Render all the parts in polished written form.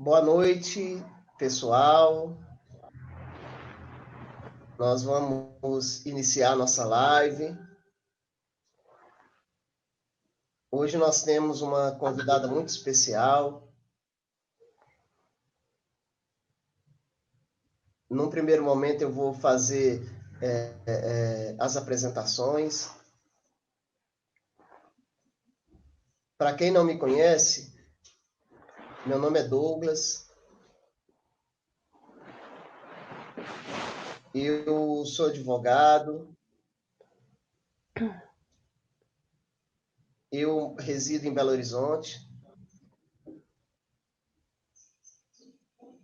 Boa noite, pessoal. Nós vamos iniciar nossa live. Hoje nós temos uma convidada muito especial. Num primeiro momento eu vou fazer as apresentações. Para quem não me conhece, meu nome é Douglas. Eu sou advogado. Eu resido em Belo Horizonte.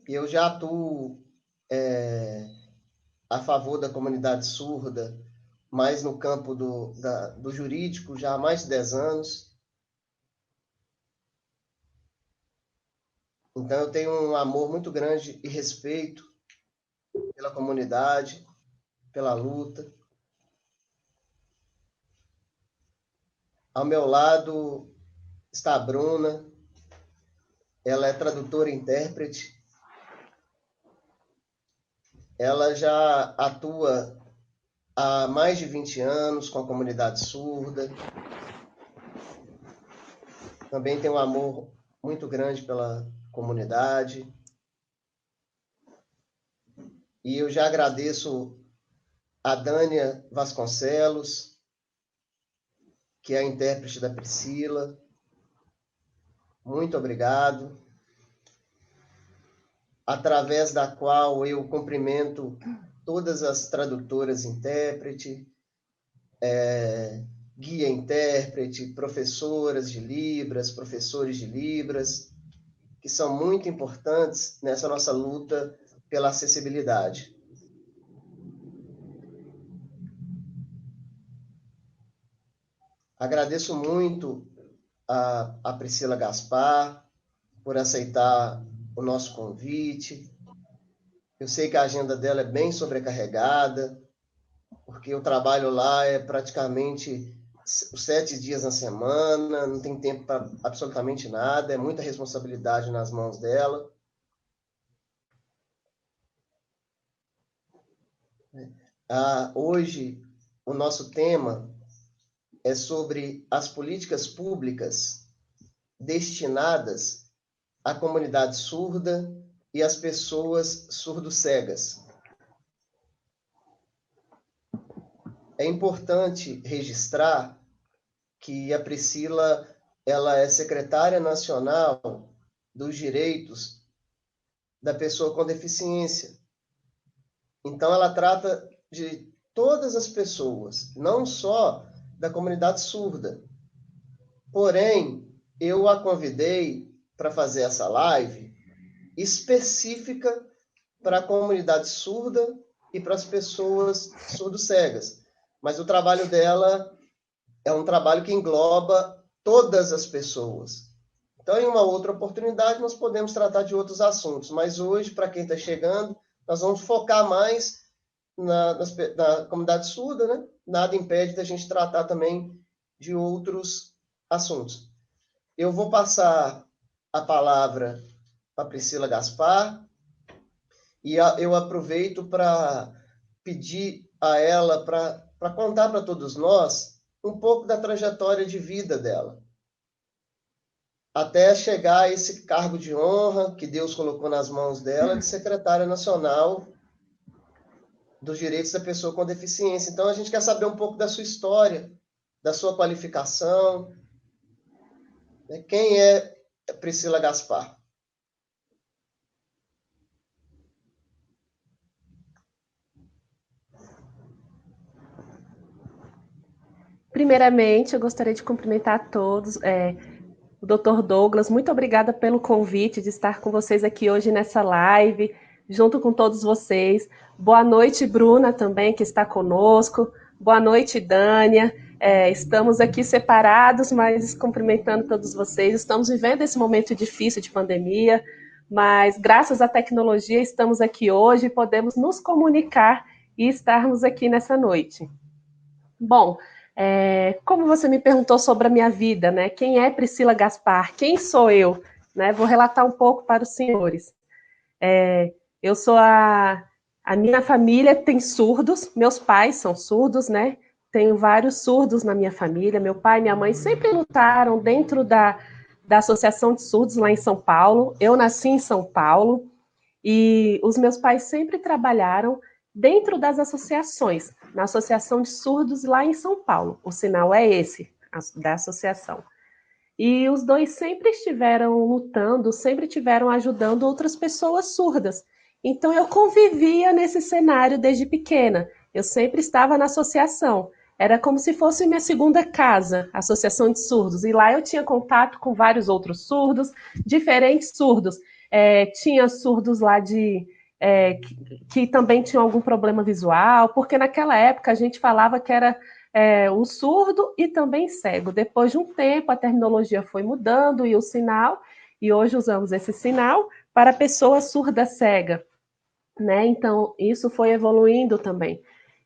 Eu já atuo a favor da comunidade surda, mais no campo do jurídico, já há mais de 10 anos. Então, eu tenho um amor muito grande e respeito pela comunidade, pela luta. Ao meu lado está a Bruna. Ela é tradutora e intérprete. Ela já atua há mais de 20 anos com a comunidade surda. Também tem um amor muito grande pela comunidade. E eu já agradeço a Dânia Vasconcelos, que é a intérprete da Priscila. Muito obrigado. Através da qual eu cumprimento todas as tradutoras intérprete, guia intérprete, professoras de Libras, professores de Libras, que são muito importantes nessa nossa luta pela acessibilidade. Agradeço muito a Priscila Gaspar por aceitar o nosso convite. Eu sei que a agenda dela é bem sobrecarregada, porque o trabalho lá é praticamente os 7 dias na semana, não tem tempo para absolutamente nada, é muita responsabilidade nas mãos dela. Hoje, o nosso tema é sobre as políticas públicas destinadas à comunidade surda e às pessoas surdo-cegas. É importante registrar que a Priscila ela é secretária nacional dos direitos da pessoa com deficiência. Então, ela trata de todas as pessoas, não só da comunidade surda. Porém, eu a convidei para fazer essa live específica para a comunidade surda e para as pessoas surdo-cegas. Mas o trabalho dela é um trabalho que engloba todas as pessoas. Então, em uma outra oportunidade, nós podemos tratar de outros assuntos. Mas hoje, para quem está chegando, nós vamos focar mais na comunidade surda, né? Nada impede da gente tratar também de outros assuntos. Eu vou passar a palavra para Priscila Gaspar e eu aproveito para pedir a ela para contar para todos nós um pouco da trajetória de vida dela, até chegar a esse cargo de honra que Deus colocou nas mãos dela de secretária nacional dos direitos da pessoa com deficiência. Então, a gente quer saber um pouco da sua história, da sua qualificação. Quem é Priscila Gaspar? Primeiramente, eu gostaria de cumprimentar a todos. O Dr. Douglas, muito obrigada pelo convite de estar com vocês aqui hoje nessa live, junto com todos vocês. Boa noite, Bruna, também, que está conosco. Boa noite, Dânia. Estamos aqui separados, mas cumprimentando todos vocês. Estamos vivendo esse momento difícil de pandemia, mas graças à tecnologia estamos aqui hoje e podemos nos comunicar e estarmos aqui nessa noite. Bom, como você me perguntou sobre a minha vida, né? Quem é Priscila Gaspar? Quem sou eu? né? Vou relatar um pouco para os senhores. Eu sou a minha família tem surdos, meus pais são surdos, né? Tenho vários surdos na minha família. Meu pai e minha mãe sempre lutaram dentro da Associação de Surdos lá em São Paulo. Eu nasci em São Paulo e os meus pais sempre trabalharam dentro das associações, na Associação de Surdos lá em São Paulo. O sinal é esse, da associação. E os dois sempre estiveram lutando, sempre estiveram ajudando outras pessoas surdas. Então eu convivia nesse cenário desde pequena. Eu sempre estava na associação. Era como se fosse minha segunda casa, a Associação de Surdos. E lá eu tinha contato com vários outros surdos, diferentes surdos. Tinha surdos lá que também tinham algum problema visual, porque naquela época a gente falava que era um surdo e também cego. Depois de um tempo, a terminologia foi mudando e o sinal, e hoje usamos esse sinal para a pessoa surda cega, né? Então, isso foi evoluindo também.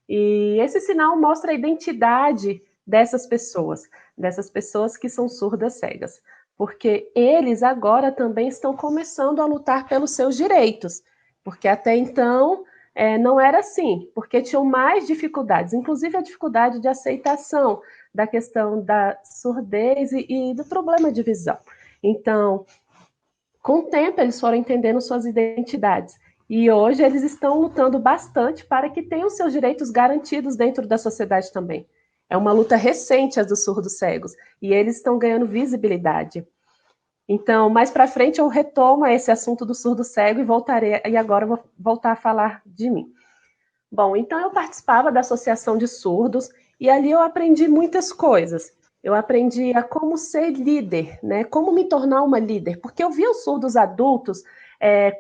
E esse sinal mostra a identidade dessas pessoas que são surdas cegas, porque eles agora também estão começando a lutar pelos seus direitos, porque até então não era assim, porque tinham mais dificuldades, inclusive a dificuldade de aceitação da questão da surdez e do problema de visão. Então, com o tempo, eles foram entendendo suas identidades. E hoje eles estão lutando bastante para que tenham seus direitos garantidos dentro da sociedade também. É uma luta recente, as dos surdos cegos, e eles estão ganhando visibilidade. Então, mais para frente eu retomo esse assunto do surdo cego e agora eu vou voltar a falar de mim. Bom, então eu participava da Associação de Surdos e ali eu aprendi muitas coisas. Eu aprendi a como ser líder, né? Como me tornar uma líder, porque eu via os surdos adultos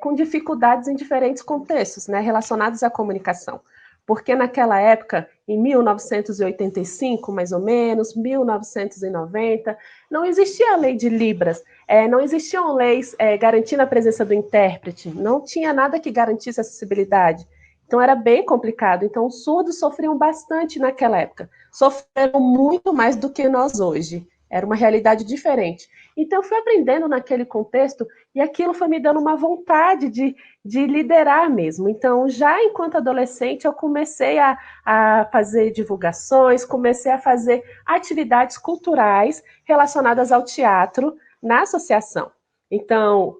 com dificuldades em diferentes contextos, né, relacionados à comunicação. Porque naquela época, em 1985, mais ou menos, 1990, não existia a lei de Libras, não existiam leis garantindo a presença do intérprete, não tinha nada que garantisse acessibilidade. Então era bem complicado. Então os surdos sofriam bastante naquela época. Sofreram muito mais do que nós hoje. Era uma realidade diferente. Então eu fui aprendendo naquele contexto e aquilo foi me dando uma vontade de liderar mesmo. Então já enquanto adolescente eu comecei a fazer divulgações, comecei a fazer atividades culturais relacionadas ao teatro na associação. Então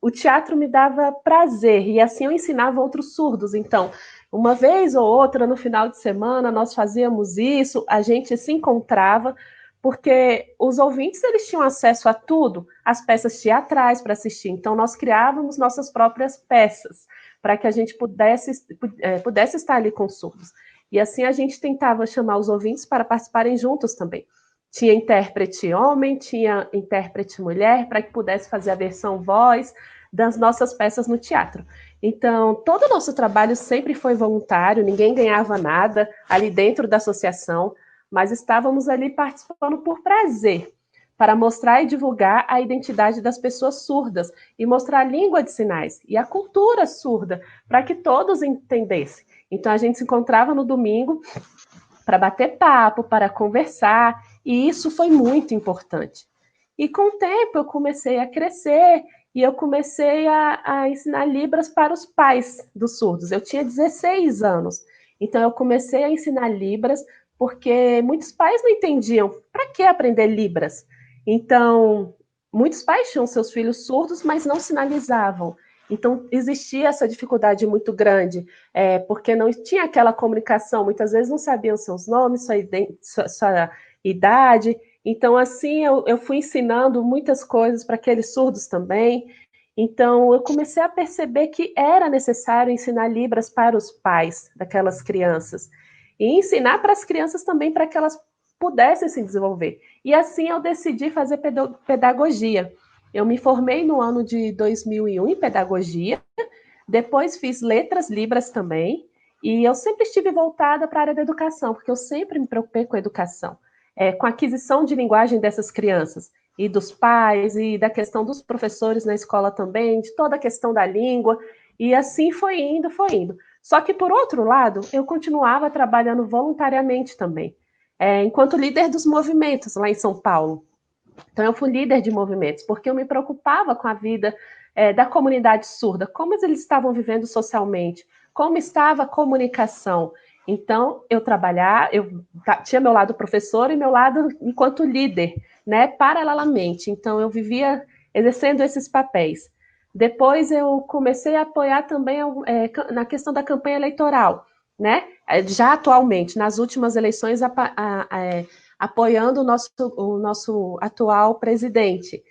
o teatro me dava prazer e assim eu ensinava outros surdos. Então, uma vez ou outra no final de semana nós fazíamos isso, a gente se encontrava, porque os ouvintes eles tinham acesso a tudo, as peças teatrais para assistir. Então, nós criávamos nossas próprias peças para que a gente pudesse estar ali com os surdos. E assim a gente tentava chamar os ouvintes para participarem juntos também. Tinha intérprete homem, tinha intérprete mulher, para que pudesse fazer a versão voz das nossas peças no teatro. Então, todo o nosso trabalho sempre foi voluntário, ninguém ganhava nada ali dentro da associação, mas estávamos ali participando por prazer, para mostrar e divulgar a identidade das pessoas surdas e mostrar a língua de sinais e a cultura surda, para que todos entendessem. Então, a gente se encontrava no domingo para bater papo, para conversar, e isso foi muito importante. E com o tempo eu comecei a crescer e eu comecei a ensinar Libras para os pais dos surdos. Eu tinha 16 anos, então eu comecei a ensinar Libras porque muitos pais não entendiam para que aprender Libras. Então, muitos pais tinham seus filhos surdos, mas não sinalizavam. Então, existia essa dificuldade muito grande, porque não tinha aquela comunicação, muitas vezes não sabiam seus nomes, sua idade. Então, assim, eu fui ensinando muitas coisas para aqueles surdos também. Então, eu comecei a perceber que era necessário ensinar Libras para os pais daquelas crianças. E ensinar para as crianças também para que elas pudessem se desenvolver. E assim eu decidi fazer pedagogia. Eu me formei no ano de 2001 em pedagogia, depois fiz letras Libras também, e eu sempre estive voltada para a área da educação, porque eu sempre me preocupei com a educação, com a aquisição de linguagem dessas crianças, e dos pais, e da questão dos professores na escola também, de toda a questão da língua, e assim foi indo, foi indo. Só que, por outro lado, eu continuava trabalhando voluntariamente também, enquanto líder dos movimentos lá em São Paulo. Então, eu fui líder de movimentos, porque eu me preocupava com a vida da comunidade surda, como eles estavam vivendo socialmente, como estava a comunicação. Então, eu tinha meu lado professor e meu lado enquanto líder, né, paralelamente. Então, eu vivia exercendo esses papéis. Depois, eu comecei a apoiar também na questão da campanha eleitoral, né? Já atualmente, nas últimas eleições, apoiando o nosso atual presidente.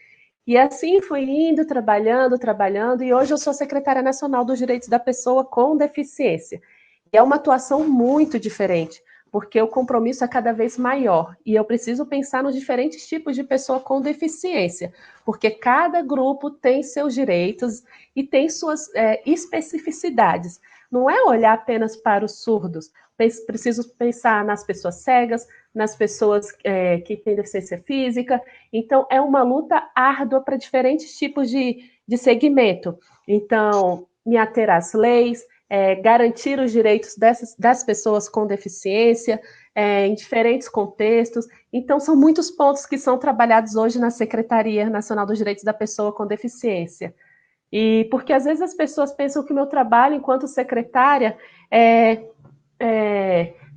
E assim fui indo, trabalhando, e hoje eu sou secretária nacional dos direitos da pessoa com deficiência. E é uma atuação muito diferente, porque o compromisso é cada vez maior, e eu preciso pensar nos diferentes tipos de pessoa com deficiência, porque cada grupo tem seus direitos e tem suas especificidades. Não é olhar apenas para os surdos, preciso pensar nas pessoas cegas, nas pessoas que têm deficiência física. Então, é uma luta árdua para diferentes tipos de segmento. Então, me ater às leis, garantir os direitos das pessoas com deficiência, em diferentes contextos. Então, são muitos pontos que são trabalhados hoje na Secretaria Nacional dos Direitos da Pessoa com Deficiência. E porque às vezes as pessoas pensam que o meu trabalho enquanto secretária é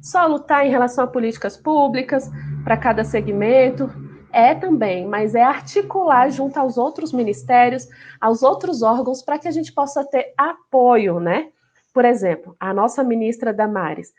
só lutar em relação a políticas públicas para cada segmento. É também, mas é articular junto aos outros ministérios, aos outros órgãos, para que a gente possa ter apoio, né? Por exemplo, a nossa ministra Damares,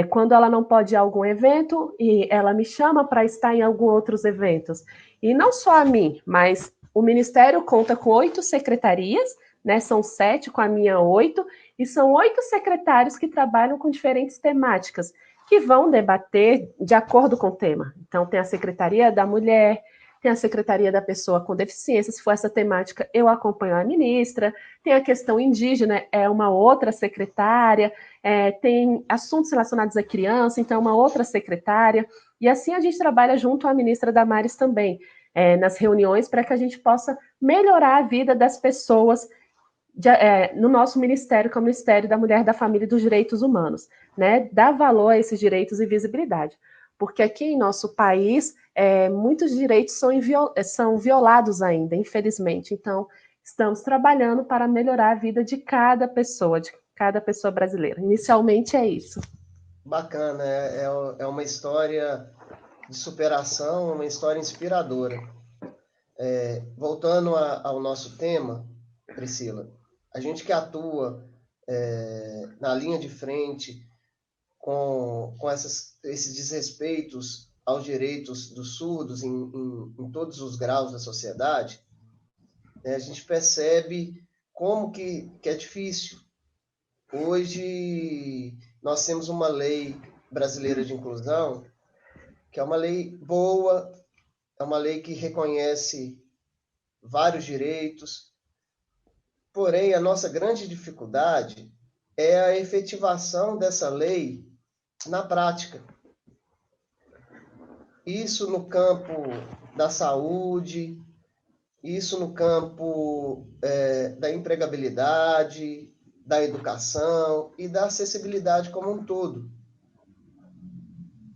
quando ela não pode ir a algum evento, e ela me chama para estar em alguns outros eventos. E não só a mim, mas o Ministério conta com 8 secretarias, né? São 7, com a minha 8, e são 8 secretários que trabalham com diferentes temáticas, que vão debater de acordo com o tema. Então, tem a Secretaria da Mulher, tem a Secretaria da Pessoa com Deficiência, se for essa temática, eu acompanho a ministra, tem a questão indígena, é uma outra secretária, tem assuntos relacionados à criança, então é uma outra secretária, e assim a gente trabalha junto à ministra Damares também, nas reuniões, para que a gente possa melhorar a vida das pessoas no nosso ministério, que é o Ministério da Mulher, da Família e dos Direitos Humanos, né? Dar valor a esses direitos e visibilidade. Porque aqui em nosso país, muitos direitos são violados ainda, infelizmente. Então, estamos trabalhando para melhorar a vida de cada pessoa brasileira. Inicialmente é isso. Bacana, é uma história de superação, uma história inspiradora. Voltando ao nosso tema, Priscila, a gente que atua na linha de frente com esses desrespeitos aos direitos dos surdos em todos os graus da sociedade, né, a gente percebe como que é difícil. Hoje, nós temos uma lei brasileira de inclusão, que é uma lei boa, é uma lei que reconhece vários direitos, porém, a nossa grande dificuldade é a efetivação dessa lei na prática. Isso no campo da saúde, isso no campo da empregabilidade, da educação e da acessibilidade como um todo.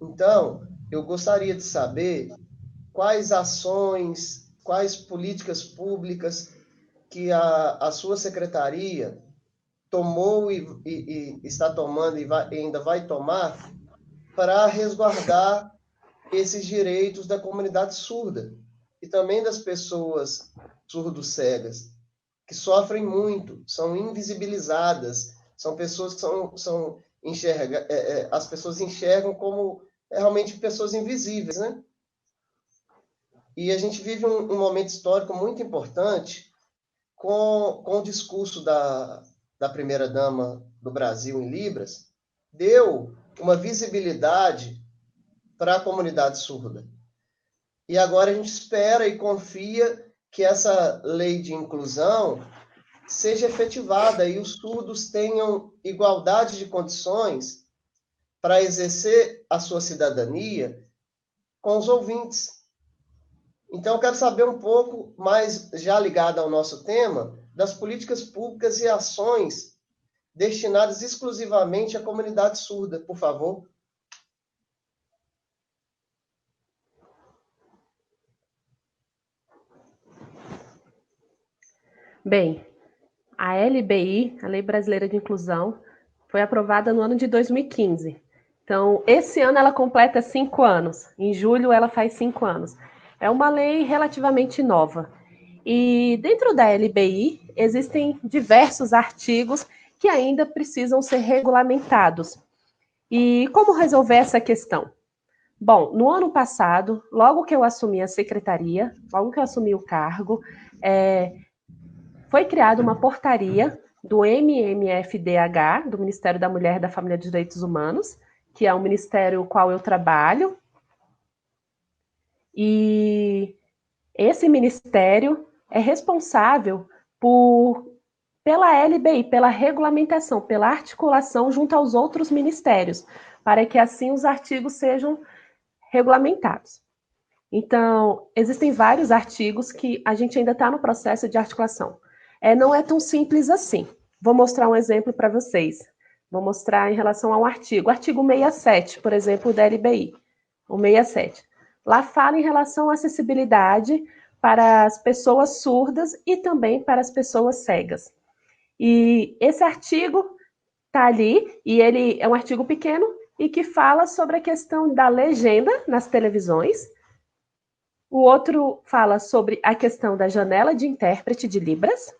Então, eu gostaria de saber quais ações, quais políticas públicas que a sua secretaria tomou e está tomando e ainda vai tomar para resguardar esses direitos da comunidade surda e também das pessoas surdo-cegas, que sofrem muito, são invisibilizadas, são pessoas que as pessoas enxergam como realmente pessoas invisíveis, né? E a gente vive um momento histórico muito importante com o discurso da primeira-dama do Brasil em Libras, deu uma visibilidade para a comunidade surda. E agora a gente espera e confia que essa lei de inclusão seja efetivada e os surdos tenham igualdade de condições para exercer a sua cidadania com os ouvintes. Então, eu quero saber um pouco mais, já ligado ao nosso tema, das políticas públicas e ações destinadas exclusivamente à comunidade surda, por favor. Bem, a LBI, a Lei Brasileira de Inclusão, foi aprovada no ano de 2015. Então, esse ano ela completa 5 anos. Em julho ela faz 5 anos. É uma lei relativamente nova. E dentro da LBI existem diversos artigos que ainda precisam ser regulamentados. E como resolver essa questão? Bom, no ano passado, logo que eu assumi a secretaria, logo que eu assumi o cargo, foi criada uma portaria do MMFDH, do Ministério da Mulher, da Família e dos Direitos Humanos, que é o ministério no qual eu trabalho. E esse ministério é responsável pela LBI, pela regulamentação, pela articulação junto aos outros ministérios, para que assim os artigos sejam regulamentados. Então, existem vários artigos que a gente ainda está no processo de articulação. Não é tão simples assim. Vou mostrar um exemplo para vocês. Vou mostrar em relação a um artigo. Artigo 67, por exemplo, da LBI. O 67. Lá fala em relação à acessibilidade para as pessoas surdas e também para as pessoas cegas. E esse artigo está ali, e ele é um artigo pequeno, e que fala sobre a questão da legenda nas televisões. O outro fala sobre a questão da janela de intérprete de Libras.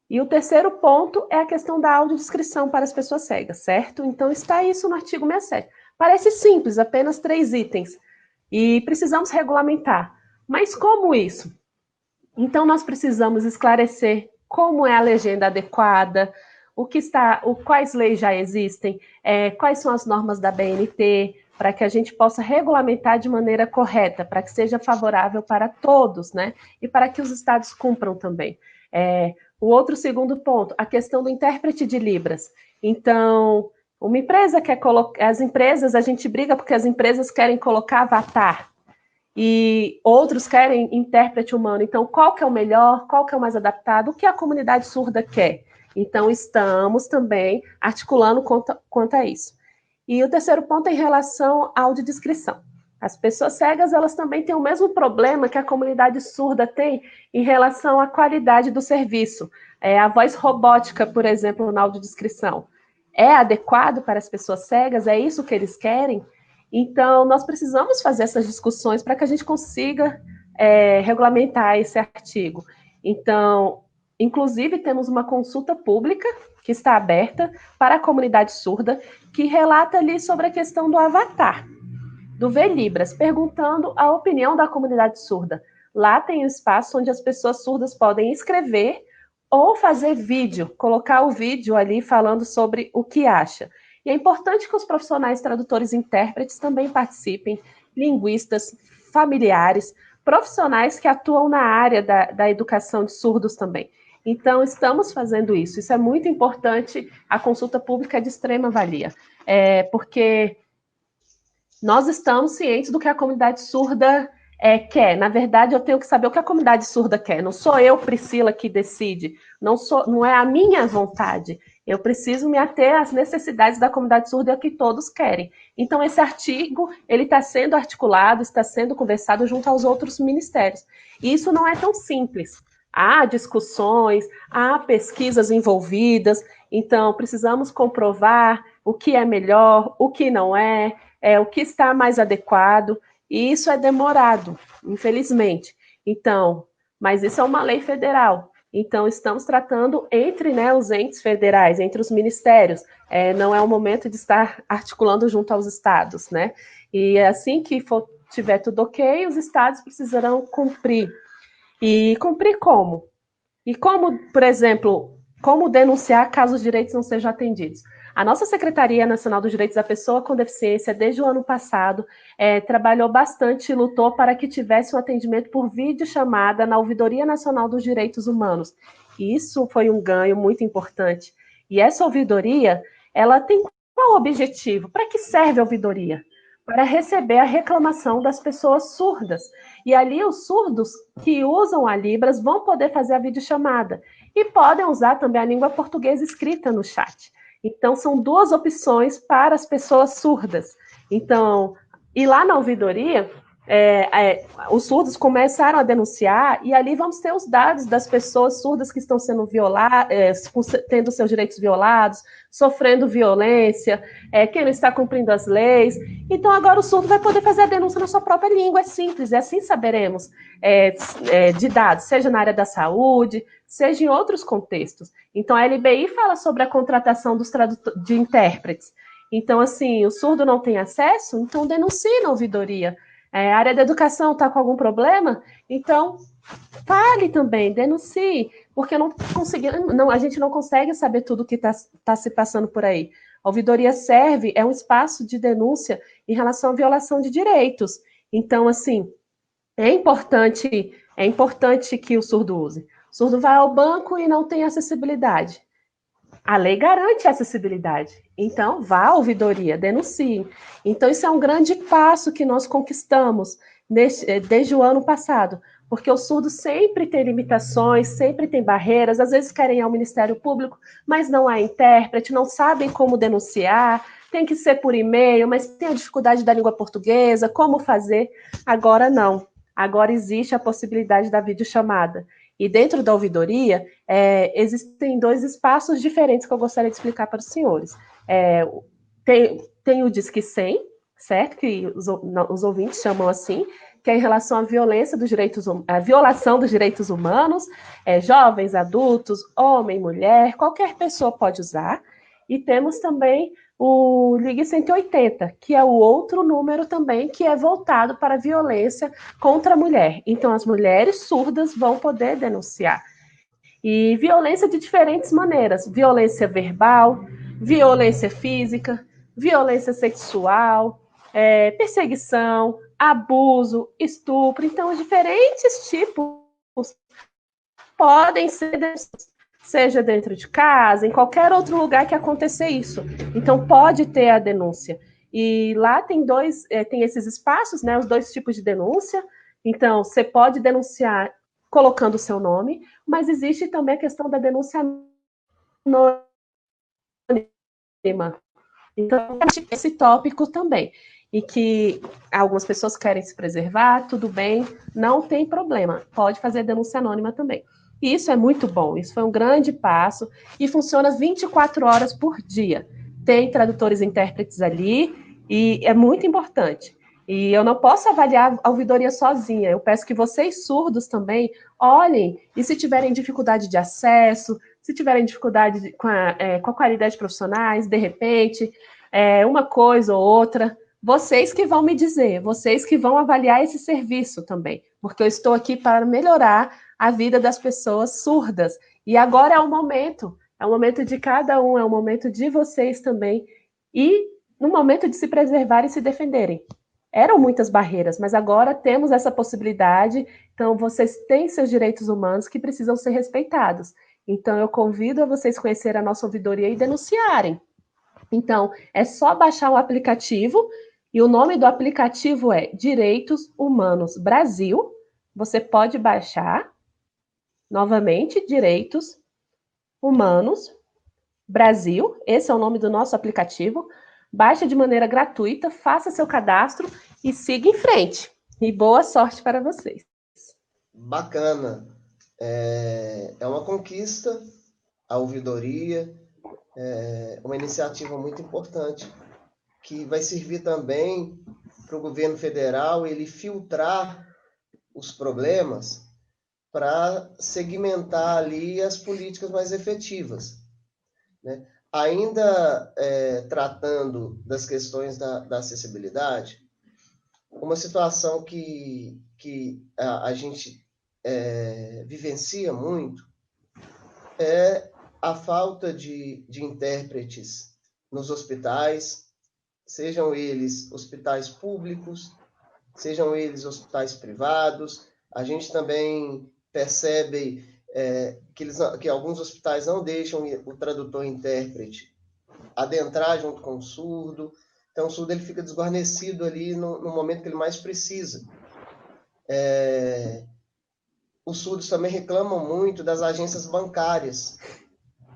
E o terceiro ponto é a questão da audiodescrição para as pessoas cegas, certo? Então está isso no artigo 67. Parece simples, apenas 3 itens. E precisamos regulamentar. Mas como isso? Então nós precisamos esclarecer como é a legenda adequada, quais leis já existem, quais são as normas da BNT, para que a gente possa regulamentar de maneira correta, para que seja favorável para todos, né? E para que os estados cumpram também. O outro segundo ponto, a questão do intérprete de Libras. Então, uma empresa quer colocar... a gente briga porque as empresas querem colocar avatar, e outros querem intérprete humano. Então, qual que é o melhor, qual que é o mais adaptado, o que a comunidade surda quer? Então, estamos também articulando quanto a isso. E o terceiro ponto é em relação à audiodescrição. As pessoas cegas, elas também têm o mesmo problema que a comunidade surda tem em relação à qualidade do serviço. A voz robótica, por exemplo, na audiodescrição, é adequado para as pessoas cegas? É isso que eles querem? Então, nós precisamos fazer essas discussões para que a gente consiga regulamentar esse artigo. Então, inclusive, temos uma consulta pública que está aberta para a comunidade surda, que relata ali sobre a questão do avatar, do V-Libras, perguntando a opinião da comunidade surda. Lá tem um espaço onde as pessoas surdas podem escrever ou fazer vídeo, colocar o vídeo ali falando sobre o que acha. E é importante que os profissionais tradutores e intérpretes também participem, linguistas, familiares, profissionais que atuam na área da educação de surdos também. Então, estamos fazendo isso. Isso é muito importante. A consulta pública é de extrema valia, porque nós estamos cientes do que a comunidade surda quer. Na verdade, eu tenho que saber o que a comunidade surda quer. Não sou eu, Priscila, que decide. Não é a minha vontade. Eu preciso me ater às necessidades da comunidade surda, que todos querem. Então, esse artigo ele está sendo articulado, está sendo conversado junto aos outros ministérios. E isso não é tão simples. Há discussões, há pesquisas envolvidas. Então, precisamos comprovar o que é melhor, o que não é, o que está mais adequado. E isso é demorado, infelizmente. Então, mas isso é uma lei federal. Então, estamos tratando entre os entes federais, entre os ministérios. Não é o momento de estar articulando junto aos estados, né? E assim que tiver tudo ok, os estados precisarão cumprir. E cumprir como? E como, por exemplo, como denunciar caso os direitos não sejam atendidos? A nossa Secretaria Nacional dos Direitos da Pessoa com Deficiência, desde o ano passado, trabalhou bastante e lutou para que tivesse um atendimento por videochamada na Ouvidoria Nacional dos Direitos Humanos. E isso foi um ganho muito importante. E essa ouvidoria, ela tem qual objetivo? Para que serve a ouvidoria? Para receber a reclamação das pessoas surdas. E ali os surdos que usam a Libras vão poder fazer a videochamada. E podem usar também a língua portuguesa escrita no chat. Então, são 2 opções para as pessoas surdas. Então, e lá na ouvidoria, os surdos começaram a denunciar, e ali vamos ter os dados das pessoas surdas que estão sendo violadas, tendo seus direitos violados, sofrendo violência, quem não está cumprindo as leis. Então, agora o surdo vai poder fazer a denúncia na sua própria língua, é simples, e assim saberemos de dados, seja na área da saúde, seja em outros contextos. Então, a LBI fala sobre a contratação de intérpretes. Então, assim, o surdo não tem acesso, então denuncie na ouvidoria. A área da educação está com algum problema? Então, fale também, denuncie, porque a gente não consegue saber tudo o que está se passando por aí. A ouvidoria serve, é um espaço de denúncia em relação à violação de direitos. Então, assim, é importante que o surdo use. O surdo vai ao banco e não tem acessibilidade. A lei garante a acessibilidade. Então, vá à ouvidoria, denuncie. Então, isso é um grande passo que nós conquistamos desde o ano passado, porque o surdo sempre tem limitações, sempre tem barreiras, às vezes querem ir ao Ministério Público, mas não há intérprete, não sabem como denunciar, tem que ser por e-mail, mas tem a dificuldade da língua portuguesa, como fazer? Agora não. Agora existe a possibilidade da videochamada. E dentro da ouvidoria, existem dois espaços diferentes que eu gostaria de explicar para os senhores. Tem o Disque 100, certo? Que os ouvintes chamam assim, que é em relação à à violação dos direitos humanos, jovens, adultos, homem, mulher, qualquer pessoa pode usar. E temos também o Ligue 180, que é o outro número também que é voltado para a violência contra a mulher. Então, as mulheres surdas vão poder denunciar. E violência de diferentes maneiras: violência verbal, violência física, violência sexual, perseguição, abuso, estupro. Então, os diferentes tipos podem ser, seja dentro de casa, em qualquer outro lugar que acontecer isso. Então, pode ter a denúncia. E lá tem esses espaços, né, os dois tipos de denúncia. Então, você pode denunciar colocando o seu nome, mas existe também a questão da denúncia anônima. Então, esse tópico também. E que algumas pessoas querem se preservar, tudo bem, não tem problema. Pode fazer denúncia anônima também. E isso é muito bom, isso foi um grande passo e funciona 24 horas por dia. Tem tradutores e intérpretes ali e é muito importante. E eu não posso avaliar a ouvidoria sozinha, eu peço que vocês surdos também olhem e se tiverem dificuldade de acesso, se tiverem dificuldade com a qualidade de profissionais, de repente, uma coisa ou outra, vocês que vão me dizer, vocês que vão avaliar esse serviço também, porque eu estou aqui para melhorar a vida das pessoas surdas. E agora é o momento de cada um, é o momento de vocês também, e no momento de se preservar e se defenderem. Eram muitas barreiras, mas agora temos essa possibilidade, então vocês têm seus direitos humanos que precisam ser respeitados. Então eu convido a vocês conhecerem a nossa ouvidoria e denunciarem. Então, é só baixar o aplicativo, e o nome do aplicativo é Direitos Humanos Brasil. Você pode baixar, novamente, Direitos Humanos Brasil. Esse é o nome do nosso aplicativo. Baixe de maneira gratuita, faça seu cadastro e siga em frente. E boa sorte para vocês. Bacana. É uma conquista a ouvidoria, uma iniciativa muito importante, que vai servir também para o governo federal ele filtrar os problemas para segmentar ali as políticas mais efetivas, né? Ainda tratando das questões da acessibilidade, uma situação que a gente vivencia muito é a falta de intérpretes nos hospitais, sejam eles hospitais públicos, sejam eles hospitais privados. A gente também percebe que alguns hospitais não deixam o tradutor e intérprete adentrar junto com o surdo. Então, o surdo ele fica desguarnecido ali no momento que ele mais precisa. Os surdos também reclamam muito das agências bancárias,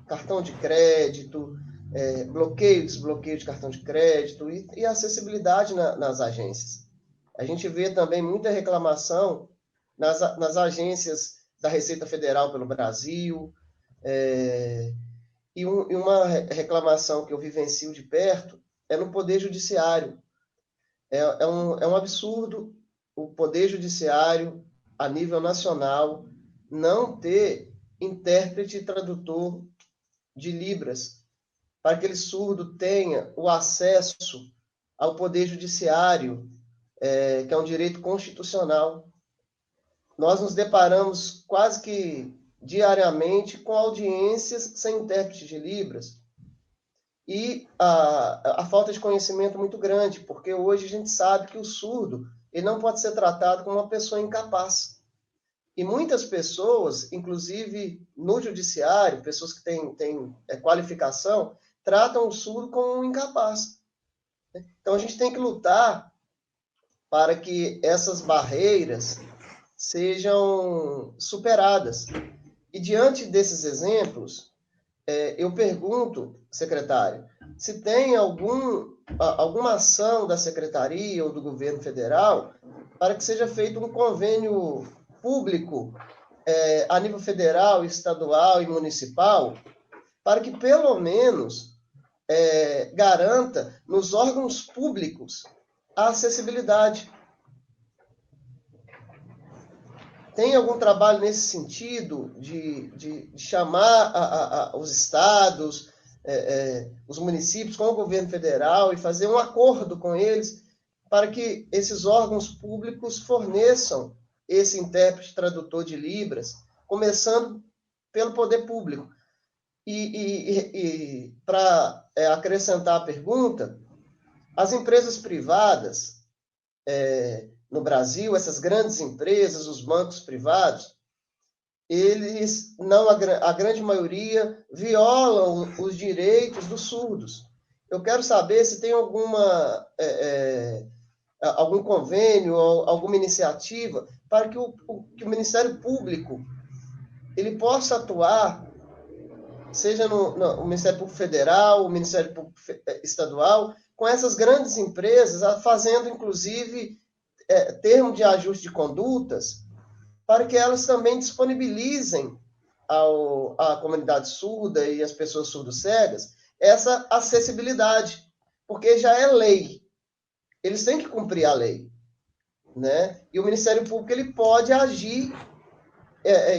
cartão de crédito, bloqueio, desbloqueio de cartão de crédito e acessibilidade nas agências. A gente vê também muita reclamação nas agências da Receita Federal pelo Brasil, e uma reclamação que eu vivencio de perto é no Poder Judiciário. É um absurdo o Poder Judiciário, a nível nacional, não ter intérprete e tradutor de Libras, para que aquele surdo tenha o acesso ao Poder Judiciário, que é um direito constitucional. Nós nos deparamos quase que diariamente com audiências sem intérprete de Libras, e a falta de conhecimento muito grande, porque hoje a gente sabe que o surdo ele não pode ser tratado como uma pessoa incapaz. E muitas pessoas, inclusive no judiciário, pessoas que têm qualificação, tratam o surdo como um incapaz. Então a gente tem que lutar para que essas barreiras sejam superadas. E diante desses exemplos, eu pergunto, secretário, se tem alguma ação da secretaria ou do governo federal para que seja feito um convênio público a nível federal, estadual e municipal, para que pelo menos garanta nos órgãos públicos a acessibilidade. Tem algum trabalho nesse sentido de chamar os estados, os municípios com o governo federal e fazer um acordo com eles para que esses órgãos públicos forneçam esse intérprete tradutor de Libras, começando pelo poder público? E para acrescentar a pergunta, as empresas privadas no Brasil, essas grandes empresas, os bancos privados, eles, não, a grande maioria, violam os direitos dos surdos. Eu quero saber se tem algum convênio, alguma iniciativa para que o Ministério Público ele possa atuar, seja no Ministério Público Federal, o Ministério Público Estadual, com essas grandes empresas, fazendo, inclusive, termo de ajuste de condutas, para que elas também disponibilizem à comunidade surda e às pessoas surdo-cegas essa acessibilidade, porque já é lei. Eles têm que cumprir a lei, né? E o Ministério Público ele pode agir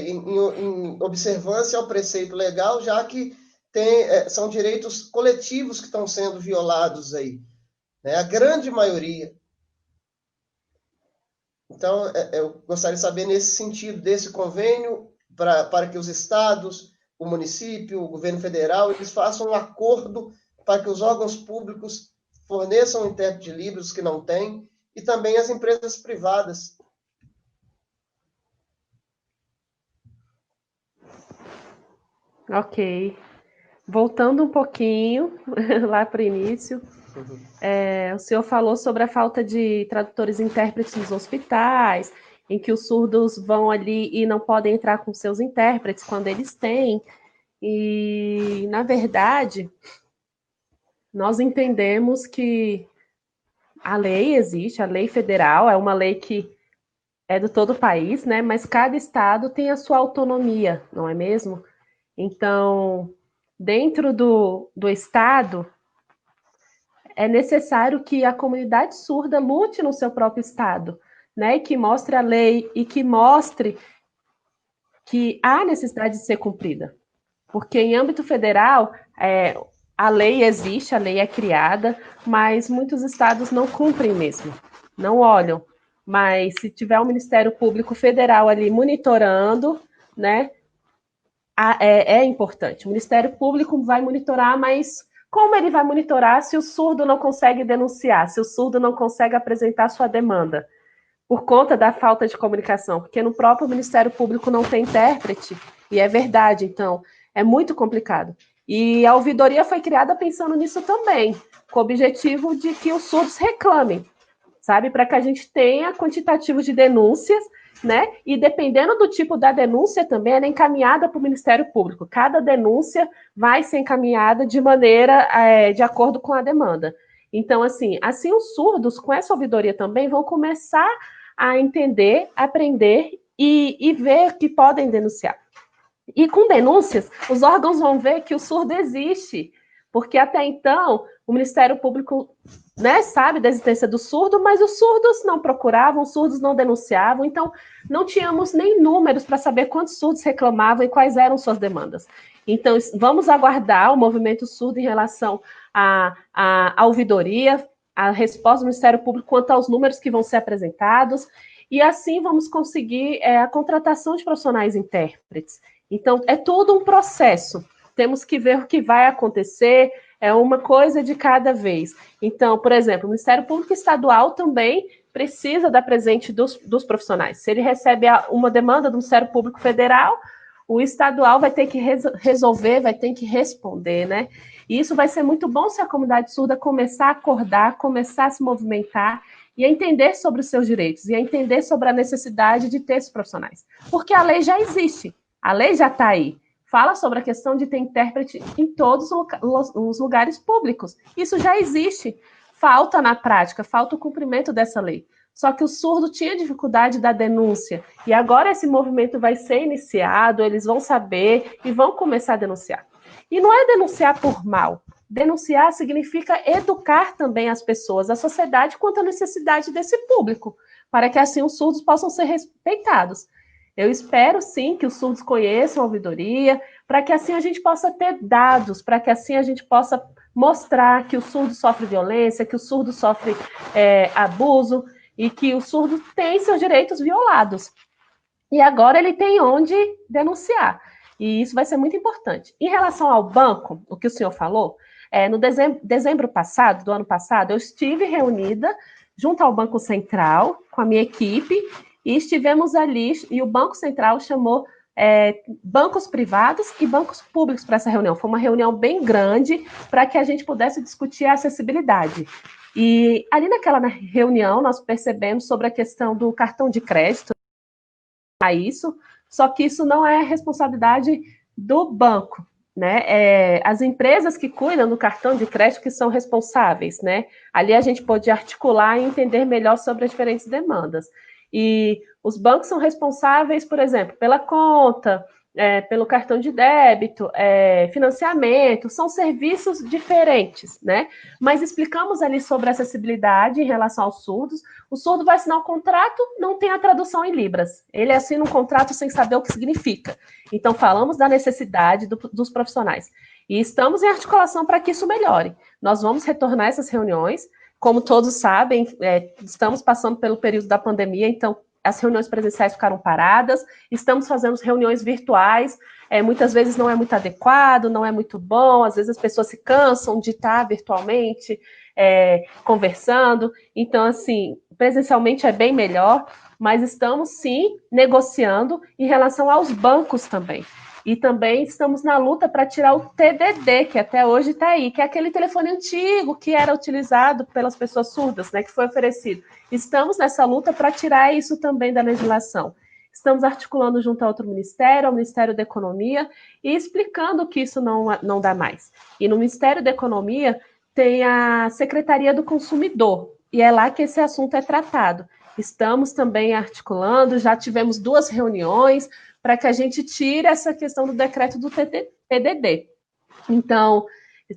em observância ao preceito legal, já que são direitos coletivos que estão sendo violados aí, né? A grande maioria. Então, eu gostaria de saber, nesse sentido, desse convênio, para que os estados, o município, o governo federal, eles façam um acordo para que os órgãos públicos forneçam intérprete de Libras que não têm, e também as empresas privadas. Ok. Voltando um pouquinho lá para o início, o senhor falou sobre a falta de tradutores e intérpretes nos hospitais, em que os surdos vão ali e não podem entrar com seus intérpretes quando eles têm. E, na verdade, nós entendemos que a lei existe, a lei federal é uma lei que é de todo o país, né? Mas cada estado tem a sua autonomia, não é mesmo? Então, dentro do estado, é necessário que a comunidade surda lute no seu próprio estado, né? E que mostre a lei e que mostre que há necessidade de ser cumprida. Porque em âmbito federal, a lei existe, a lei é criada, mas muitos estados não cumprem mesmo, não olham. Mas se tiver um Ministério Público Federal ali monitorando, né, é importante. O Ministério Público vai monitorar, mas como ele vai monitorar se o surdo não consegue denunciar, se o surdo não consegue apresentar sua demanda? Por conta da falta de comunicação, porque no próprio Ministério Público não tem intérprete, e é verdade, então, é muito complicado. E a ouvidoria foi criada pensando nisso também, com o objetivo de que os surdos reclamem, sabe? Para que a gente tenha quantitativo de denúncias, né? E dependendo do tipo da denúncia também, ela é encaminhada para o Ministério Público. Cada denúncia vai ser encaminhada de maneira, de acordo com a demanda. Então, assim os surdos, com essa ouvidoria também, vão começar a entender, aprender e ver que podem denunciar. E com denúncias, os órgãos vão ver que o surdo existe, porque até então o Ministério Público, né, sabe da existência do surdo, mas os surdos não procuravam, os surdos não denunciavam, então não tínhamos nem números para saber quantos surdos reclamavam e quais eram suas demandas. Então, vamos aguardar o movimento surdo em relação à ouvidoria, a resposta do Ministério Público quanto aos números que vão ser apresentados, e assim vamos conseguir a contratação de profissionais intérpretes. Então, é todo um processo. Temos que ver o que vai acontecer, é uma coisa de cada vez. Então, por exemplo, o Ministério Público Estadual também precisa da presença dos profissionais. Se ele recebe uma demanda do Ministério Público Federal, o estadual vai ter que resolver, vai ter que responder, né? E isso vai ser muito bom se a comunidade surda começar a acordar, começar a se movimentar e a entender sobre os seus direitos, e a entender sobre a necessidade de ter esses profissionais. Porque a lei já existe, a lei já está aí. Fala sobre a questão de ter intérprete em todos os lugares públicos. Isso já existe. Falta na prática, falta o cumprimento dessa lei. Só que o surdo tinha dificuldade da denúncia. E agora esse movimento vai ser iniciado, eles vão saber e vão começar a denunciar. E não é denunciar por mal. Denunciar significa educar também as pessoas, a sociedade, quanto à necessidade desse público, para que assim os surdos possam ser respeitados. Eu espero, sim, que os surdos conheçam a ouvidoria, para que assim a gente possa ter dados, para que assim a gente possa mostrar que o surdo sofre violência, que o surdo sofre abuso e que o surdo tem seus direitos violados. E agora ele tem onde denunciar. E isso vai ser muito importante. Em relação ao banco, o que o senhor falou, no dezembro passado, do ano passado, eu estive reunida junto ao Banco Central com a minha equipe e estivemos ali, e o Banco Central chamou bancos privados e bancos públicos para essa reunião. Foi uma reunião bem grande para que a gente pudesse discutir a acessibilidade. E ali naquela reunião nós percebemos sobre a questão do cartão de crédito, a isso, só que isso não é responsabilidade do banco, né? As empresas que cuidam do cartão de crédito que são responsáveis, né? Ali a gente pode articular e entender melhor sobre as diferentes demandas. E os bancos são responsáveis, por exemplo, pela conta, pelo cartão de débito, financiamento, são serviços diferentes, né? Mas explicamos ali sobre acessibilidade em relação aos surdos. O surdo vai assinar um contrato, não tem a tradução em Libras. Ele assina um contrato sem saber o que significa. Então, falamos da necessidade dos profissionais. E estamos em articulação para que isso melhore. Nós vamos retornar essas reuniões. Como todos sabem, estamos passando pelo período da pandemia, então as reuniões presenciais ficaram paradas, estamos fazendo reuniões virtuais, muitas vezes não é muito adequado, não é muito bom, às vezes as pessoas se cansam de estar virtualmente conversando, então, assim, presencialmente é bem melhor, mas estamos, sim, negociando em relação aos bancos também. E também estamos na luta para tirar o TDD, que até hoje está aí, que é aquele telefone antigo que era utilizado pelas pessoas surdas, né, que foi oferecido. Estamos nessa luta para tirar isso também da legislação. Estamos articulando junto a outro ministério, ao Ministério da Economia, e explicando que isso não dá mais. E no Ministério da Economia tem a Secretaria do Consumidor, e é lá que esse assunto é tratado. Estamos também articulando, já tivemos 2 reuniões, para que a gente tire essa questão do decreto do TDD. Então,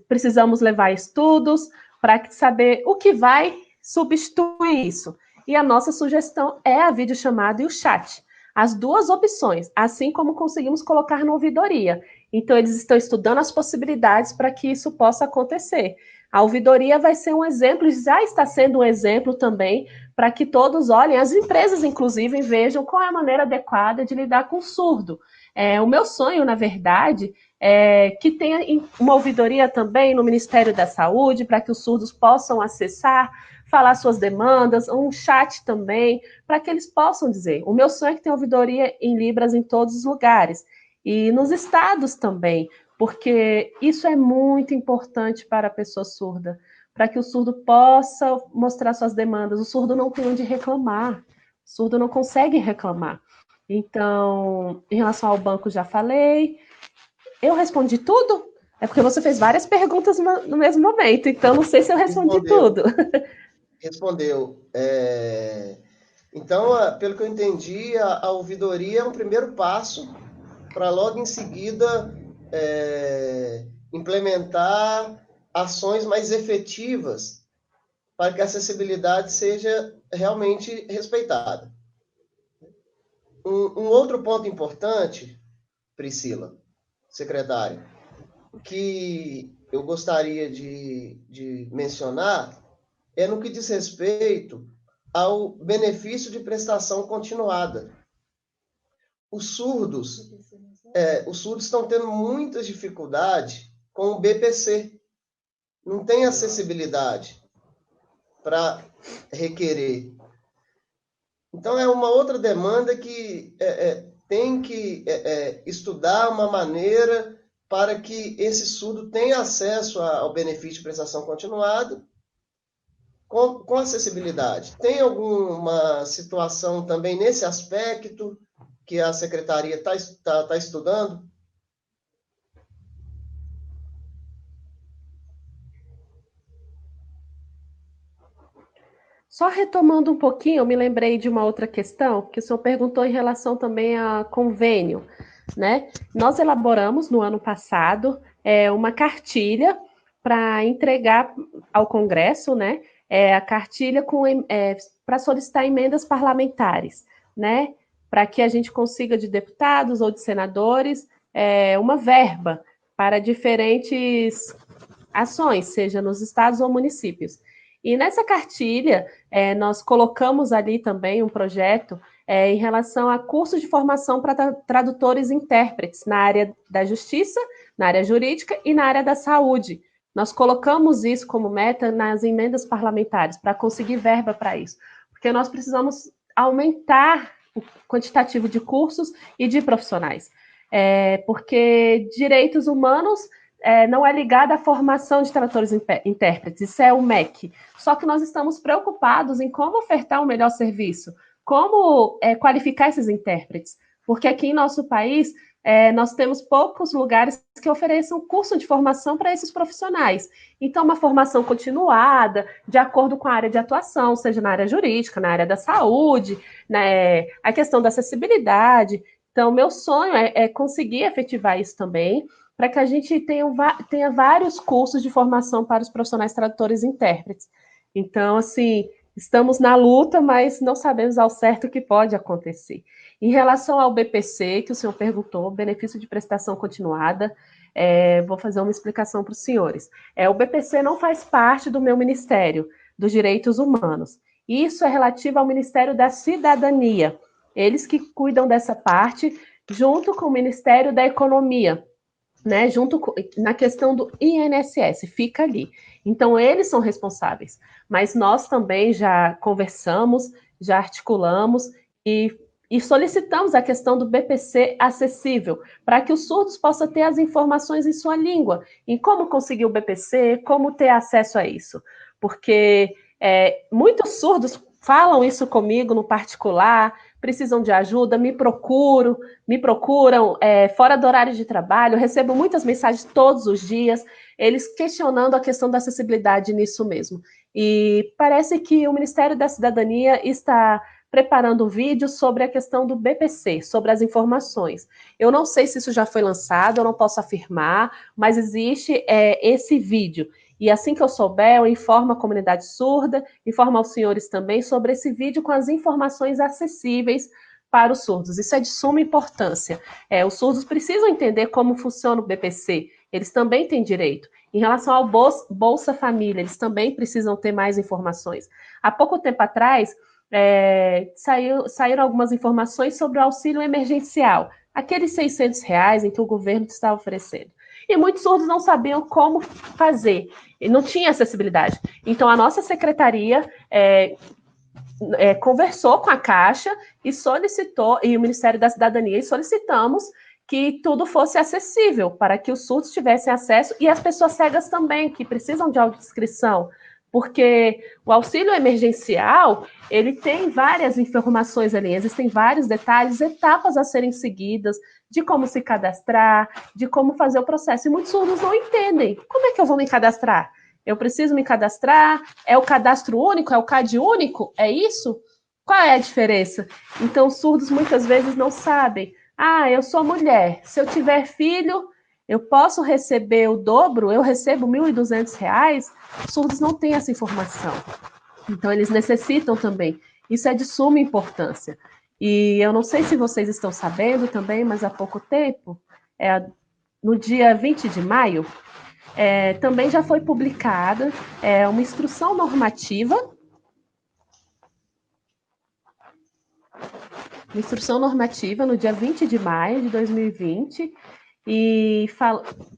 precisamos levar estudos para saber o que vai substituir isso. E a nossa sugestão é a videochamada e o chat. As 2 opções, assim como conseguimos colocar na ouvidoria. Então, eles estão estudando as possibilidades para que isso possa acontecer. A ouvidoria vai ser um exemplo, já está sendo um exemplo também, para que todos olhem, as empresas, inclusive, vejam qual é a maneira adequada de lidar com o surdo. O meu sonho, na verdade, é que tenha uma ouvidoria também no Ministério da Saúde, para que os surdos possam acessar, falar suas demandas, um chat também, para que eles possam dizer. O meu sonho é que tenha ouvidoria em Libras em todos os lugares. E nos estados também, porque isso é muito importante para a pessoa surda, para que o surdo possa mostrar suas demandas. O surdo não tem onde reclamar, o surdo não consegue reclamar. Então, em relação ao banco, já falei. Eu respondi tudo? É porque você fez várias perguntas no mesmo momento, então não sei se eu respondi tudo. Respondeu. Então, pelo que eu entendi, a ouvidoria é um primeiro passo para logo em seguida implementar ações mais efetivas para que a acessibilidade seja realmente respeitada. Um outro ponto importante, Priscila, secretária, que eu gostaria de mencionar é no que diz respeito ao benefício de prestação continuada. Os surdos estão tendo muitas dificuldades com o BPC. Não tem acessibilidade para requerer. Então, é uma outra demanda que tem que estudar uma maneira para que esse surdo tenha acesso ao benefício de prestação continuada com acessibilidade. Tem alguma situação também nesse aspecto que a secretaria está estudando? Só retomando um pouquinho, eu me lembrei de uma outra questão, que o senhor perguntou em relação também a convênio, né? Nós elaboramos no ano passado uma cartilha para entregar ao Congresso, né? A cartilha para solicitar emendas parlamentares, né? Para que a gente consiga de deputados ou de senadores uma verba para diferentes ações, seja nos estados ou municípios. E nessa cartilha, nós colocamos ali também um projeto em relação a cursos de formação para tradutores e intérpretes na área da justiça, na área jurídica e na área da saúde. Nós colocamos isso como meta nas emendas parlamentares, para conseguir verba para isso. Porque nós precisamos aumentar o quantitativo de cursos e de profissionais. Porque direitos humanos não é ligada à formação de tradutores e intérpretes, isso é o MEC. Só que nós estamos preocupados em como ofertar um melhor serviço, como qualificar esses intérpretes, porque aqui em nosso país nós temos poucos lugares que ofereçam curso de formação para esses profissionais. Então, uma formação continuada, de acordo com a área de atuação, seja na área jurídica, na área da saúde, né, a questão da acessibilidade. Então, meu sonho é conseguir efetivar isso também, para que a gente tenha vários cursos de formação para os profissionais tradutores e intérpretes. Então, assim, estamos na luta, mas não sabemos ao certo o que pode acontecer. Em relação ao BPC, que o senhor perguntou, benefício de prestação continuada, vou fazer uma explicação para os senhores. O BPC não faz parte do meu Ministério dos Direitos Humanos. Isso é relativo ao Ministério da Cidadania. Eles que cuidam dessa parte, junto com o Ministério da Economia, né, na questão do INSS, fica ali. Então, eles são responsáveis. Mas nós também já conversamos, já articulamos e solicitamos a questão do BPC acessível, para que os surdos possam ter as informações em sua língua, em como conseguir o BPC, como ter acesso a isso. Porque muitos surdos falam isso comigo no particular, precisam de ajuda, me procuram fora do horário de trabalho, eu recebo muitas mensagens todos os dias, eles questionando a questão da acessibilidade nisso mesmo. E parece que o Ministério da Cidadania está preparando um vídeo sobre a questão do BPC, sobre as informações. Eu não sei se isso já foi lançado, eu não posso afirmar, mas existe esse vídeo. E assim que eu souber, eu informo a comunidade surda, informo aos senhores também sobre esse vídeo com as informações acessíveis para os surdos. Isso é de suma importância. Os surdos precisam entender como funciona o BPC. Eles também têm direito. Em relação ao Bolsa Família, eles também precisam ter mais informações. Há pouco tempo atrás, saíram algumas informações sobre o auxílio emergencial, aqueles R$600 em que o governo está oferecendo. E muitos surdos não sabiam como fazer, e não tinha acessibilidade. Então, a nossa secretaria conversou com a Caixa e solicitou, e o Ministério da Cidadania, e solicitamos que tudo fosse acessível, para que os surdos tivessem acesso, e as pessoas cegas também, que precisam de audiodescrição, porque o auxílio emergencial, ele tem várias informações ali, existem vários detalhes, etapas a serem seguidas, de como se cadastrar, de como fazer o processo. E muitos surdos não entendem. Como é que eu vou me cadastrar? Eu preciso me cadastrar? É o cadastro único? É o CAD único? É isso? Qual é a diferença? Então, os surdos muitas vezes não sabem. Ah, eu sou mulher. Se eu tiver filho, eu posso receber o dobro? Eu recebo R$ 1.200? Os surdos não têm essa informação. Então, eles necessitam também. Isso é de suma importância. E eu não sei se vocês estão sabendo também, mas há pouco tempo, no dia 20 de maio, também já foi publicada uma instrução normativa no dia 20 de maio de 2020, e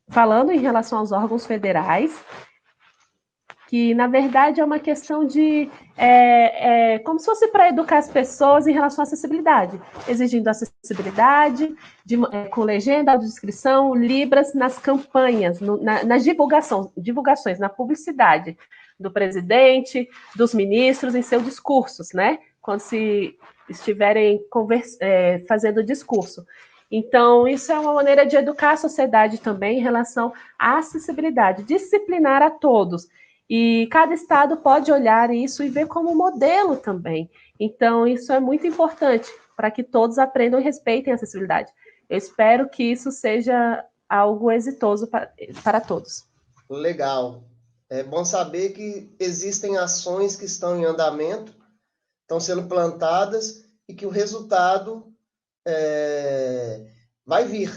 falando em relação aos órgãos federais, que, na verdade, é uma questão de como se fosse para educar as pessoas em relação à acessibilidade, exigindo acessibilidade com legenda, audiodescrição, libras nas campanhas, nas divulgações, na publicidade do presidente, dos ministros em seus discursos, né? Quando se estiverem fazendo discurso. Então, isso é uma maneira de educar a sociedade também em relação à acessibilidade, disciplinar a todos. E cada estado pode olhar isso e ver como modelo também. Então, isso é muito importante para que todos aprendam e respeitem a acessibilidade. Eu espero que isso seja algo exitoso para todos. Legal. É bom saber que existem ações que estão em andamento, estão sendo plantadas e que o resultado vai vir,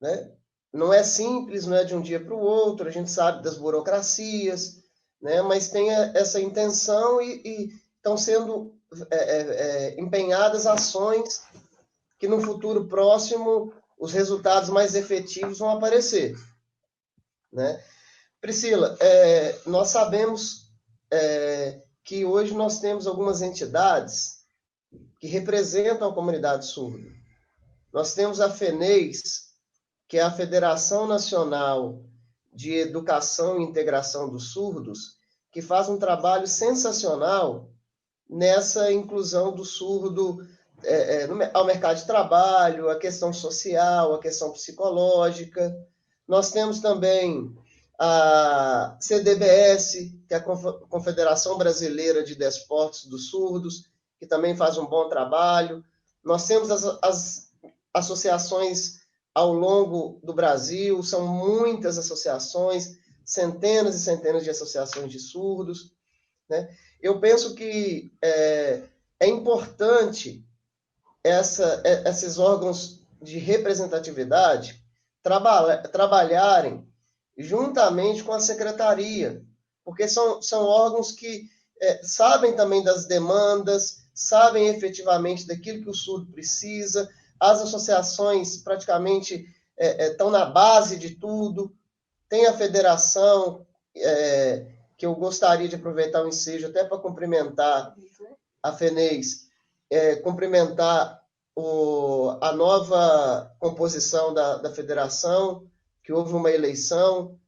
né? Não é simples, não é de um dia para o outro, a gente sabe das burocracias, né? Mas tem essa intenção e estão sendo empenhadas ações que no futuro próximo os resultados mais efetivos vão aparecer, né? Priscila, nós sabemos que hoje nós temos algumas entidades que representam a comunidade surda. Nós temos a FENEIS, que é a Federação Nacional de Educação e Integração dos Surdos, que faz um trabalho sensacional nessa inclusão do surdo ao mercado de trabalho, a questão social, a questão psicológica. Nós temos também a CDBS, que é a Confederação Brasileira de Desportos dos Surdos, que também faz um bom trabalho. Nós temos as associações ao longo do Brasil, são muitas associações, centenas e centenas de associações de surdos, né? Eu penso que é importante esses órgãos de representatividade trabalharem juntamente com a secretaria, porque são órgãos que sabem também das demandas, sabem efetivamente daquilo que o surdo precisa. As associações praticamente estão na base de tudo. Tem a federação, que eu gostaria de aproveitar o ensejo até para cumprimentar a FENEIS, cumprimentar a nova composição da federação, que houve uma eleição.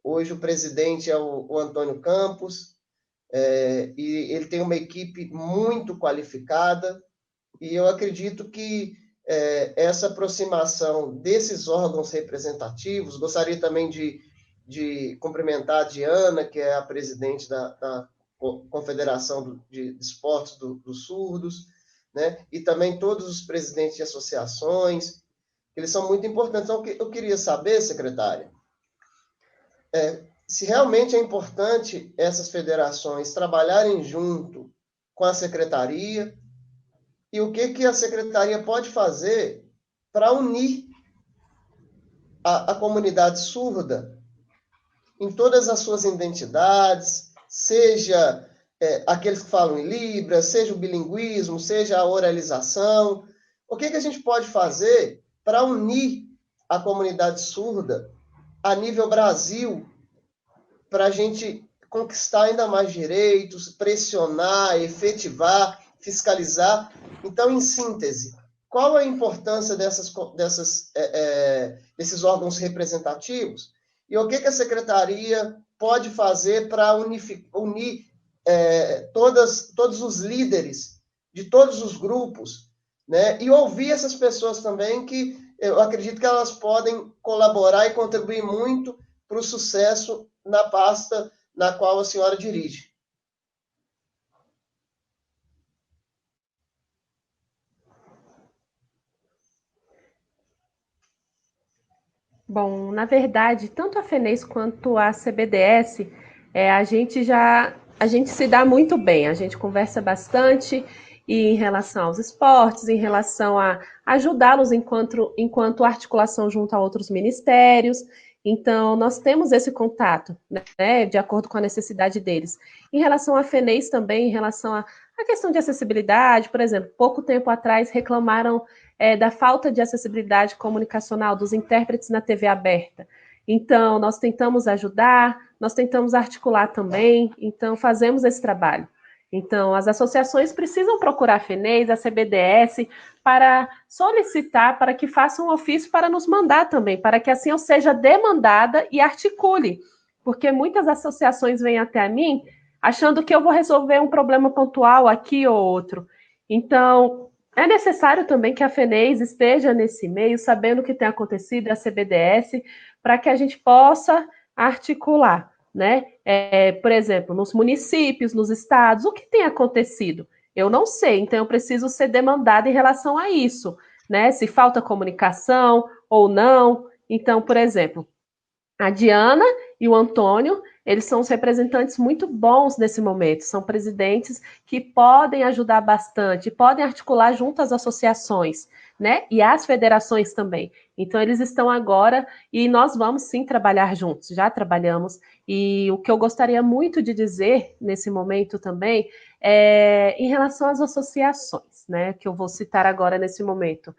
Hoje o presidente é o Antônio Campos, e ele tem uma equipe muito qualificada, e eu acredito que essa aproximação desses órgãos representativos, gostaria também de cumprimentar a Diana, que é a presidente da Confederação de Esportes dos Surdos, né? E também todos os presidentes de associações, eles são muito importantes. Então, eu queria saber, secretária, se realmente é importante essas federações trabalharem junto com a secretaria e o que a secretaria pode fazer para unir a comunidade surda em todas as suas identidades, seja aqueles que falam em Libras, seja o bilinguismo, seja a oralização. O que a gente pode fazer para unir a comunidade surda a nível Brasil, para a gente conquistar ainda mais direitos, pressionar, efetivar, fiscalizar? Então, em síntese, qual a importância desses órgãos representativos e o que a secretaria pode fazer para unir todos os líderes de todos os grupos, né? E ouvir essas pessoas também, que eu acredito que elas podem colaborar e contribuir muito para o sucesso na pasta na qual a senhora dirige. Bom, na verdade, tanto a FENES quanto a CBDS, a gente se dá muito bem, a gente conversa bastante e em relação aos esportes, em relação a ajudá-los enquanto articulação junto a outros ministérios. Então, nós temos esse contato, né, de acordo com a necessidade deles. Em relação à FENES também, em relação à questão de acessibilidade, por exemplo, pouco tempo atrás reclamaram da falta de acessibilidade comunicacional dos intérpretes na TV aberta. Então, nós tentamos ajudar, nós tentamos articular também, então fazemos esse trabalho. Então, as associações precisam procurar a FENES, a CBDS, para solicitar, para que façam um ofício para nos mandar também, para que assim eu seja demandada e articule. Porque muitas associações vêm até mim achando que eu vou resolver um problema pontual aqui ou outro. Então, é necessário também que a FENES esteja nesse meio, sabendo o que tem acontecido, a CBDS, para que a gente possa articular, né? Por exemplo, nos municípios, nos estados, o que tem acontecido? Eu não sei, então eu preciso ser demandada em relação a isso, né? Se falta comunicação ou não. Então, por exemplo, a Diana e o Antônio, eles são os representantes muito bons nesse momento, são presidentes que podem ajudar bastante, podem articular junto às associações, né? E às federações também. Então, eles estão agora e nós vamos sim trabalhar juntos, já trabalhamos. E o que eu gostaria muito de dizer nesse momento também é em relação às associações, né? Que eu vou citar agora nesse momento.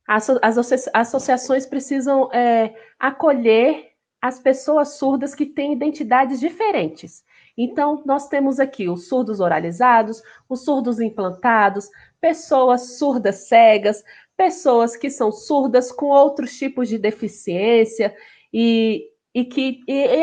As associações precisam acolher as pessoas surdas que têm identidades diferentes. Então, nós temos aqui os surdos oralizados, os surdos implantados, pessoas surdas cegas, pessoas que são surdas com outros tipos de deficiência, e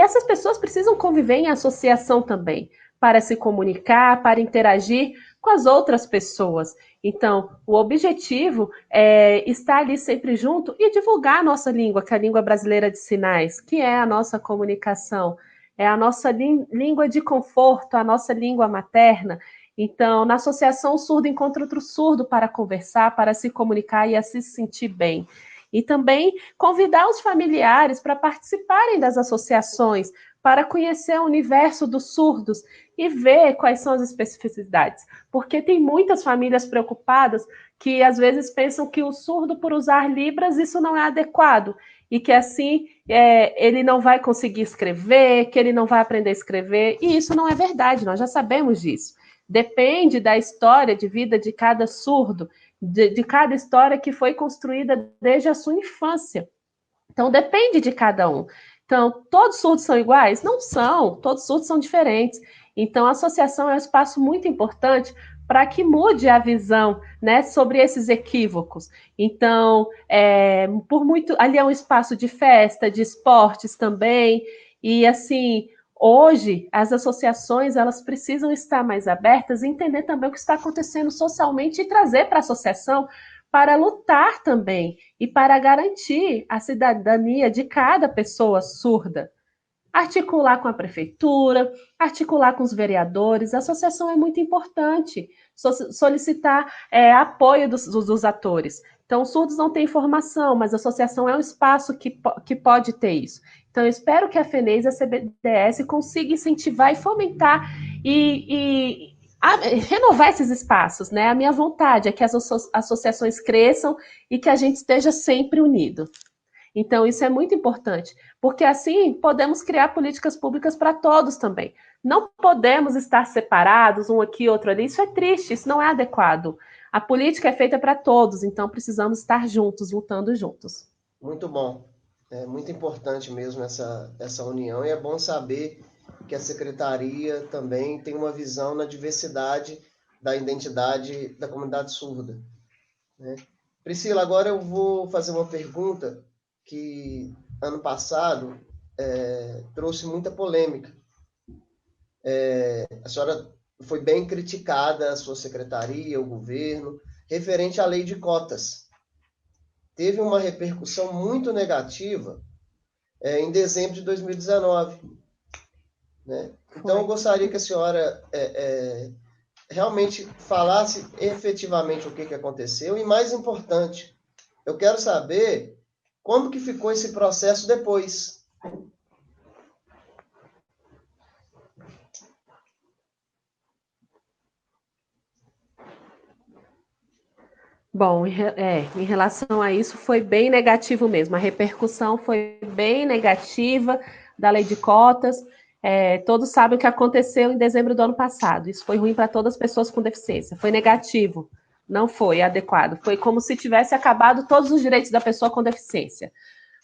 essas pessoas precisam conviver em associação também, para se comunicar, para interagir com as outras pessoas. Então, o objetivo é estar ali sempre junto e divulgar a nossa língua, que é a língua brasileira de sinais, que é a nossa comunicação, é a nossa língua de conforto, a nossa língua materna. Então, na associação, o surdo encontra outro surdo para conversar, para se comunicar e assim se sentir bem. E também convidar os familiares para participarem das associações, para conhecer o universo dos surdos e ver quais são as especificidades. Porque tem muitas famílias preocupadas que às vezes pensam que o surdo, por usar Libras, isso não é adequado. E que assim ele não vai conseguir escrever, que ele não vai aprender a escrever. E isso não é verdade, nós já sabemos disso. Depende da história de vida de cada surdo, de cada história que foi construída desde a sua infância. Então, depende de cada um. Então, todos os surdos são iguais? Não são, todos os surdos são diferentes. Então, a associação é um espaço muito importante para que mude a visão, né, sobre esses equívocos. Então, ali é um espaço de festa, de esportes também, e assim, hoje as associações elas precisam estar mais abertas e entender também o que está acontecendo socialmente e trazer para a associação para lutar também e para garantir a cidadania de cada pessoa surda. Articular com a prefeitura, articular com os vereadores, a associação é muito importante. Solicitar apoio dos atores. Então, os surdos não têm informação, mas a associação é um espaço que pode ter isso. Então, eu espero que a FENES e a CBDS consigam incentivar e fomentar e renovar esses espaços, né? A minha vontade é que as associações cresçam e que a gente esteja sempre unido. Então, isso é muito importante, porque assim podemos criar políticas públicas para todos também. Não podemos estar separados, um aqui, outro ali. Isso é triste, isso não é adequado. A política é feita para todos, então precisamos estar juntos, lutando juntos. Muito bom. É muito importante mesmo essa união, e é bom saber que a secretaria também tem uma visão na diversidade da identidade da comunidade surda, né? Priscila, agora eu vou fazer uma pergunta que ano passado, trouxe muita polêmica. A senhora foi bem criticada, a sua secretaria, o governo, referente à lei de cotas. Teve uma repercussão muito negativa em dezembro de 2019. Né? Então, eu gostaria que a senhora realmente falasse efetivamente o que aconteceu e, mais importante, eu quero saber como que ficou esse processo depois. Bom, em relação a isso, foi bem negativo mesmo. A repercussão foi bem negativa da lei de cotas. Todos sabem o que aconteceu em dezembro do ano passado. Isso foi ruim para todas as pessoas com deficiência. Foi negativo, não foi adequado. Foi como se tivesse acabado todos os direitos da pessoa com deficiência.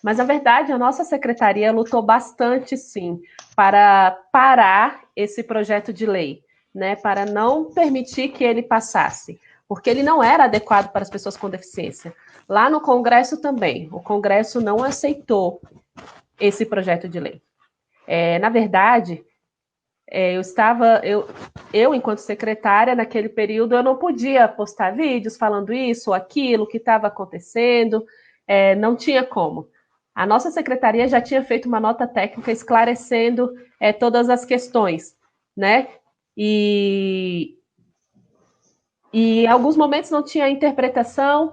Mas, na verdade, a nossa secretaria lutou bastante, sim, para parar esse projeto de lei, né, para não permitir que ele passasse, porque ele não era adequado para as pessoas com deficiência. Lá no Congresso também, o Congresso não aceitou esse projeto de lei. Na verdade, eu, enquanto secretária, naquele período, eu não podia postar vídeos falando isso ou aquilo, o que estava acontecendo, não tinha como. A nossa secretaria já tinha feito uma nota técnica esclarecendo todas as questões, né? E em alguns momentos não tinha interpretação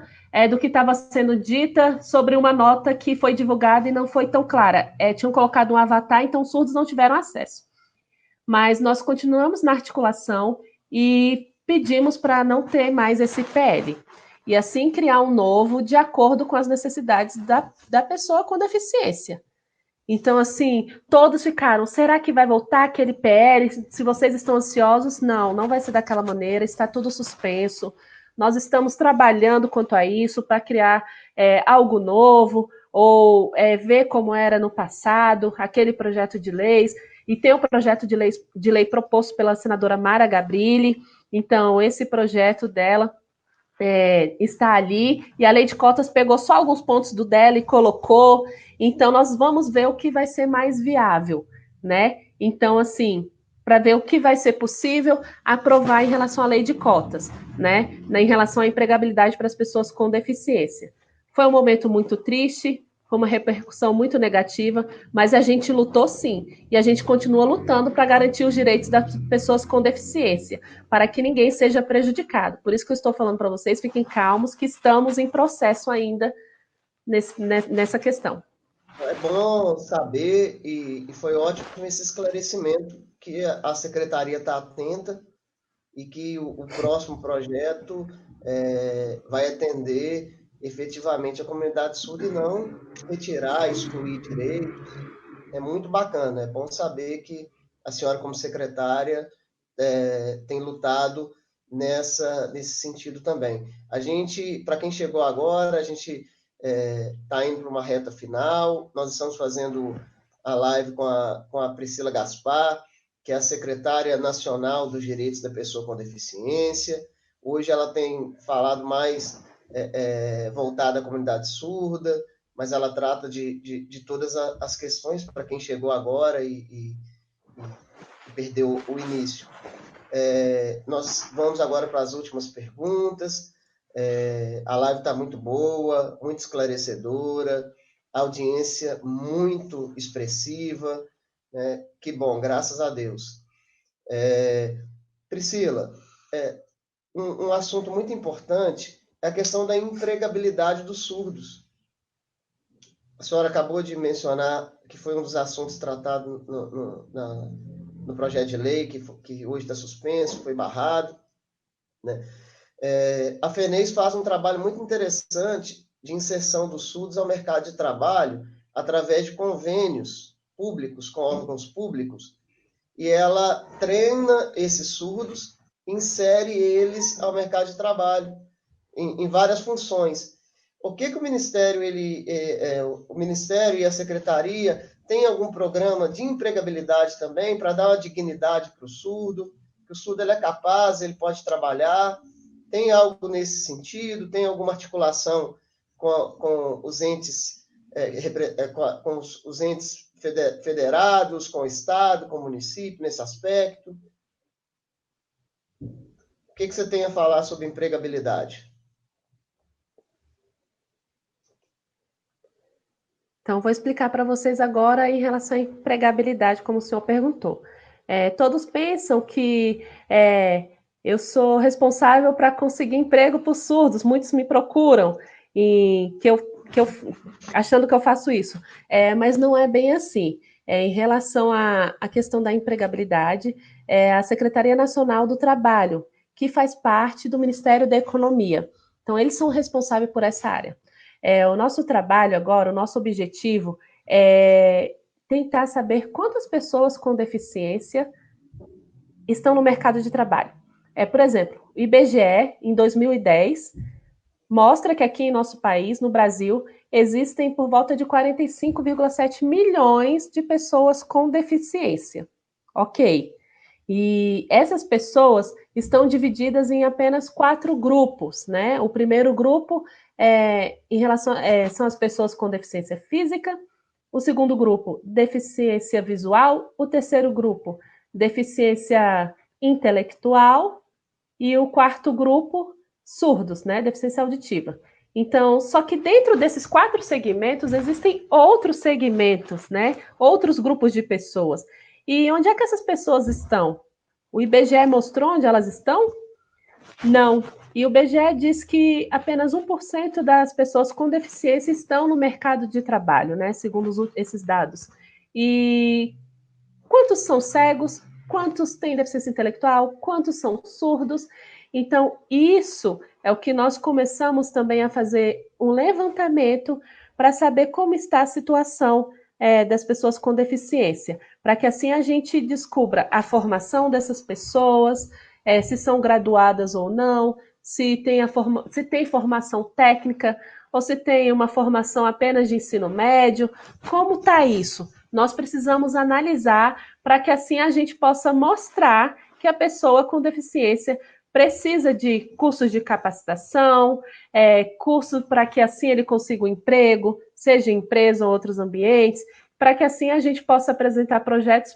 do que estava sendo dita sobre uma nota que foi divulgada e não foi tão clara. Tinham colocado um avatar, então os surdos não tiveram acesso. Mas nós continuamos na articulação e pedimos para não ter mais esse PL. E assim criar um novo de acordo com as necessidades da pessoa com deficiência. Então, assim, todos ficaram, será que vai voltar aquele PL? Se vocês estão ansiosos, não vai ser daquela maneira, está tudo suspenso. Nós estamos trabalhando quanto a isso para criar algo novo, ou ver como era no passado, aquele projeto de leis. E tem o projeto de lei proposto pela senadora Mara Gabrilli. Então, esse projeto dela está ali, e a lei de cotas pegou só alguns pontos do dela e colocou. Então, nós vamos ver o que vai ser mais viável, né? Então, assim, para ver o que vai ser possível aprovar em relação à lei de cotas, né? Em relação à empregabilidade para as pessoas com deficiência. Foi um momento muito triste, foi uma repercussão muito negativa, mas a gente lutou sim, e a gente continua lutando para garantir os direitos das pessoas com deficiência, para que ninguém seja prejudicado. Por isso que eu estou falando para vocês, fiquem calmos, que estamos em processo ainda nessa questão. É bom saber, e foi ótimo esse esclarecimento, que a secretaria está atenta e que o próximo projeto vai atender efetivamente a comunidade surda e não retirar, excluir direitos. É muito bacana, é bom saber que a senhora, como secretária, tem lutado nesse sentido também. A gente, para quem chegou agora, a gente está indo para uma reta final, nós estamos fazendo a live com a Priscila Gaspar, que é a secretária nacional dos direitos da pessoa com deficiência. Hoje ela tem falado mais voltada à comunidade surda, mas ela trata de todas as questões para quem chegou agora e perdeu o início. Nós vamos agora para as últimas perguntas. A live está muito boa, muito esclarecedora, audiência muito expressiva. Que bom, graças a Deus. Priscila, um assunto muito importante é a questão da empregabilidade dos surdos. A senhora acabou de mencionar que foi um dos assuntos tratados no projeto de lei, que hoje está suspenso, foi barrado. Né? A FENEIS faz um trabalho muito interessante de inserção dos surdos ao mercado de trabalho através de convênios públicos com órgãos públicos, e ela treina esses surdos, insere eles ao mercado de trabalho em várias funções. O que o Ministério, o Ministério e a Secretaria tem algum programa de empregabilidade também para dar uma dignidade para o surdo, que o surdo ele é capaz, ele pode trabalhar? Tem algo nesse sentido? Tem alguma articulação com os entes com os entes federados, com o Estado, com o município, nesse aspecto? O que você tem a falar sobre empregabilidade? Então, vou explicar para vocês agora em relação à empregabilidade, como o senhor perguntou. Todos pensam que eu sou responsável para conseguir emprego para os surdos, muitos me procuram, e achando que eu faço isso. Mas não é bem assim. Em relação à questão da empregabilidade, a Secretaria Nacional do Trabalho, que faz parte do Ministério da Economia. Então, eles são responsáveis por essa área. O nosso trabalho agora, o nosso objetivo é tentar saber quantas pessoas com deficiência estão no mercado de trabalho. Por exemplo, o IBGE, em 2010, mostra que aqui em nosso país, no Brasil, existem por volta de 45,7 milhões de pessoas com deficiência. Ok. E essas pessoas estão divididas em apenas 4 grupos, né? O primeiro grupo são as pessoas com deficiência física, o segundo grupo, deficiência visual, o terceiro grupo, deficiência intelectual, e o quarto grupo, surdos, né? Deficiência auditiva. Então, só que dentro desses 4 segmentos existem outros segmentos, né? Outros grupos de pessoas. E onde é que essas pessoas estão? O IBGE mostrou onde elas estão? Não. E o IBGE diz que apenas 1% das pessoas com deficiência estão no mercado de trabalho, né? Segundo esses dados. E quantos são cegos? Quantos têm deficiência intelectual? Quantos são surdos? Então, isso é o que nós começamos também a fazer um levantamento para saber como está a situação das pessoas com deficiência, para que assim a gente descubra a formação dessas pessoas, se são graduadas ou não, se tem formação técnica, ou se tem uma formação apenas de ensino médio, como está isso? Nós precisamos analisar para que assim a gente possa mostrar que a pessoa com deficiência precisa de cursos de capacitação, curso para que assim ele consiga um emprego, seja em empresa ou outros ambientes, para que assim a gente possa apresentar projetos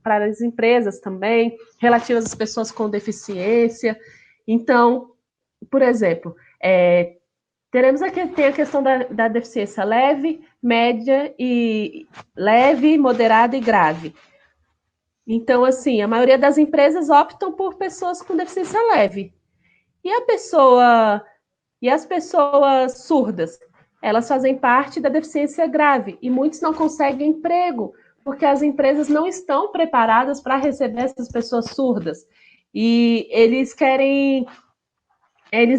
para as empresas também, relativos às pessoas com deficiência. Então, por exemplo, tem a questão da deficiência leve, média e leve, moderada e grave. Então, assim, a maioria das empresas optam por pessoas com deficiência leve. E as pessoas surdas? Elas fazem parte da deficiência grave e muitos não conseguem emprego porque as empresas não estão preparadas para receber essas pessoas surdas. E eles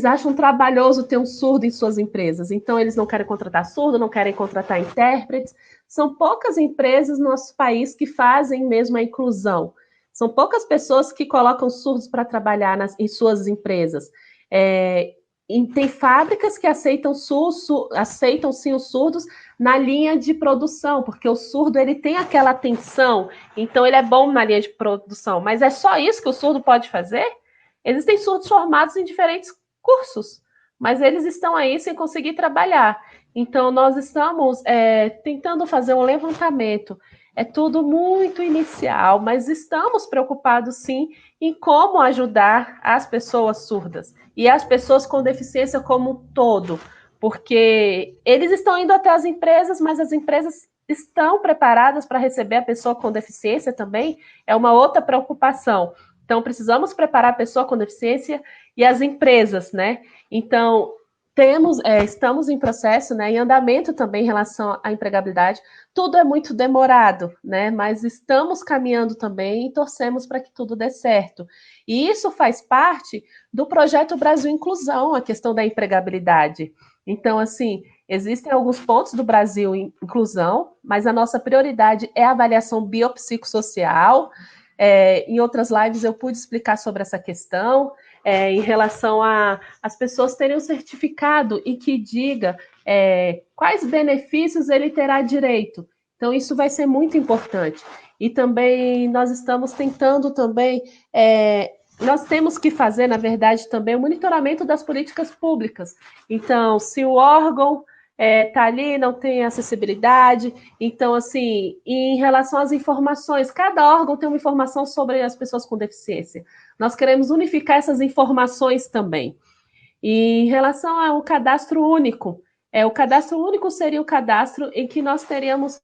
acham trabalhoso ter um surdo em suas empresas, então eles não querem contratar surdo, não querem contratar intérpretes. São poucas empresas no nosso país que fazem mesmo a inclusão. São poucas pessoas que colocam surdos para trabalhar em suas empresas. E tem fábricas que aceitam sim os surdos na linha de produção, porque o surdo ele tem aquela atenção, então ele é bom na linha de produção. Mas é só isso que o surdo pode fazer? Existem surdos formados em diferentes cursos, mas eles estão aí sem conseguir trabalhar. Então, nós estamos tentando fazer um levantamento. É tudo muito inicial, mas estamos preocupados, sim, em como ajudar as pessoas surdas e as pessoas com deficiência como um todo, porque eles estão indo até as empresas, mas as empresas estão preparadas para receber a pessoa com deficiência também? É uma outra preocupação. Então, precisamos preparar a pessoa com deficiência e as empresas, né? Então, estamos em processo, né, em andamento também em relação à empregabilidade. Tudo é muito demorado, né? Mas estamos caminhando também e torcemos para que tudo dê certo. E isso faz parte do projeto Brasil Inclusão, a questão da empregabilidade. Então, assim, existem alguns pontos do Brasil Inclusão, mas a nossa prioridade é a avaliação biopsicossocial. Em outras lives eu pude explicar sobre essa questão, em relação a as pessoas terem um certificado e que diga quais benefícios ele terá direito. Então, isso vai ser muito importante. E também nós estamos tentando também, nós temos que fazer, na verdade, também o monitoramento das políticas públicas. Então, se o órgão tá ali, não tem acessibilidade. Então, assim, em relação às informações, cada órgão tem uma informação sobre as pessoas com deficiência. Nós queremos unificar essas informações também. E em relação ao cadastro único, o cadastro único seria o cadastro em que nós teríamos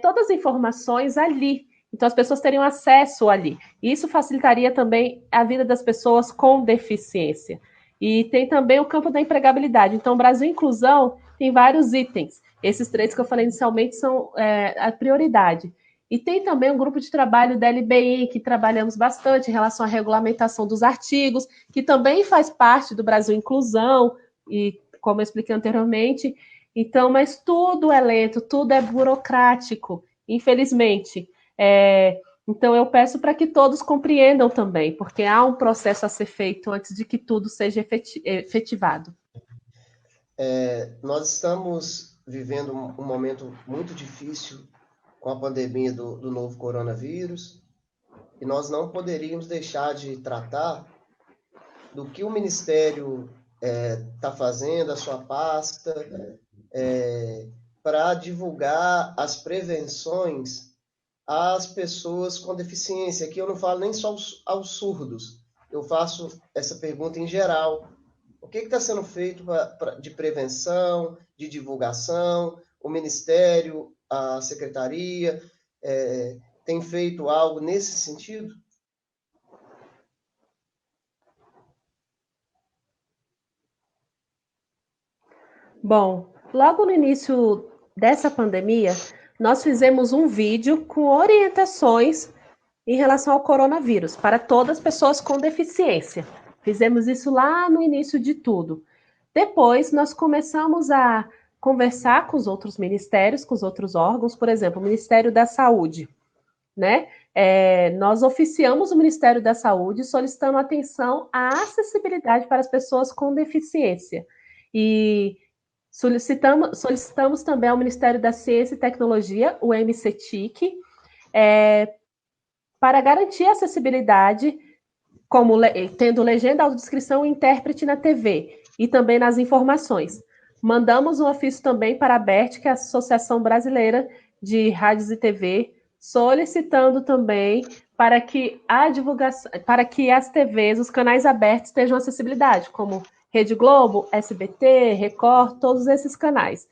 todas as informações ali. Então, as pessoas teriam acesso ali. Isso facilitaria também a vida das pessoas com deficiência. E tem também o campo da empregabilidade. Então, o Brasil Inclusão tem vários itens. Esses três que eu falei inicialmente são a prioridade. E tem também um grupo de trabalho da LBI, que trabalhamos bastante em relação à regulamentação dos artigos, que também faz parte do Brasil Inclusão, e como eu expliquei anteriormente. Então, mas tudo é lento, tudo é burocrático, infelizmente. Então, eu peço para que todos compreendam também, porque há um processo a ser feito antes de que tudo seja efetivado. Nós estamos vivendo um momento muito difícil com a pandemia do novo coronavírus, e nós não poderíamos deixar de tratar do que o Ministério está fazendo, a sua pasta, para divulgar as prevenções às pessoas com deficiência. Aqui eu não falo nem só aos surdos, eu faço essa pergunta em geral. O que está sendo feito de prevenção, de divulgação? O Ministério, a Secretaria, tem feito algo nesse sentido? Bom, logo no início dessa pandemia, nós fizemos um vídeo com orientações em relação ao coronavírus para todas as pessoas com deficiência. Fizemos isso lá no início de tudo. Depois, nós começamos a conversar com os outros ministérios, com os outros órgãos, por exemplo, o Ministério da Saúde, né? Nós oficiamos o Ministério da Saúde solicitando atenção à acessibilidade para as pessoas com deficiência. E solicitamos também ao Ministério da Ciência e Tecnologia, o MCTIC, para garantir a acessibilidade, como tendo legenda, audiodescrição e intérprete na TV e também nas informações. Mandamos um ofício também para a ABERT, que é a Associação Brasileira de Rádios e TV, solicitando também para que a divulgação, para que as TVs, os canais abertos tenham acessibilidade, como Rede Globo, SBT, Record, todos esses canais,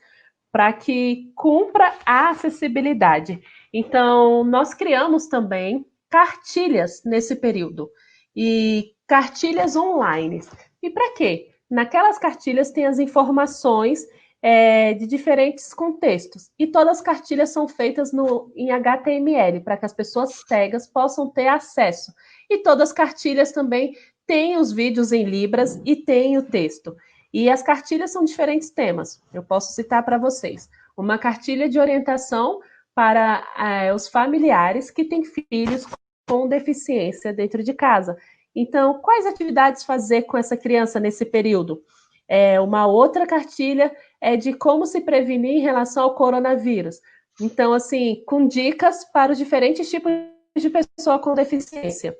para que cumpra a acessibilidade. Então, nós criamos também cartilhas nesse período, e cartilhas online. E para quê? Naquelas cartilhas tem as informações de diferentes contextos. E todas as cartilhas são feitas em HTML, para que as pessoas cegas possam ter acesso. E todas as cartilhas também têm os vídeos em Libras e tem o texto. E as cartilhas são diferentes temas. Eu posso citar para vocês. Uma cartilha de orientação para os familiares que têm filhos com deficiência dentro de casa. Então, quais atividades fazer com essa criança nesse período? Uma outra cartilha é de como se prevenir em relação ao coronavírus. Então, assim, com dicas para os diferentes tipos de pessoa com deficiência.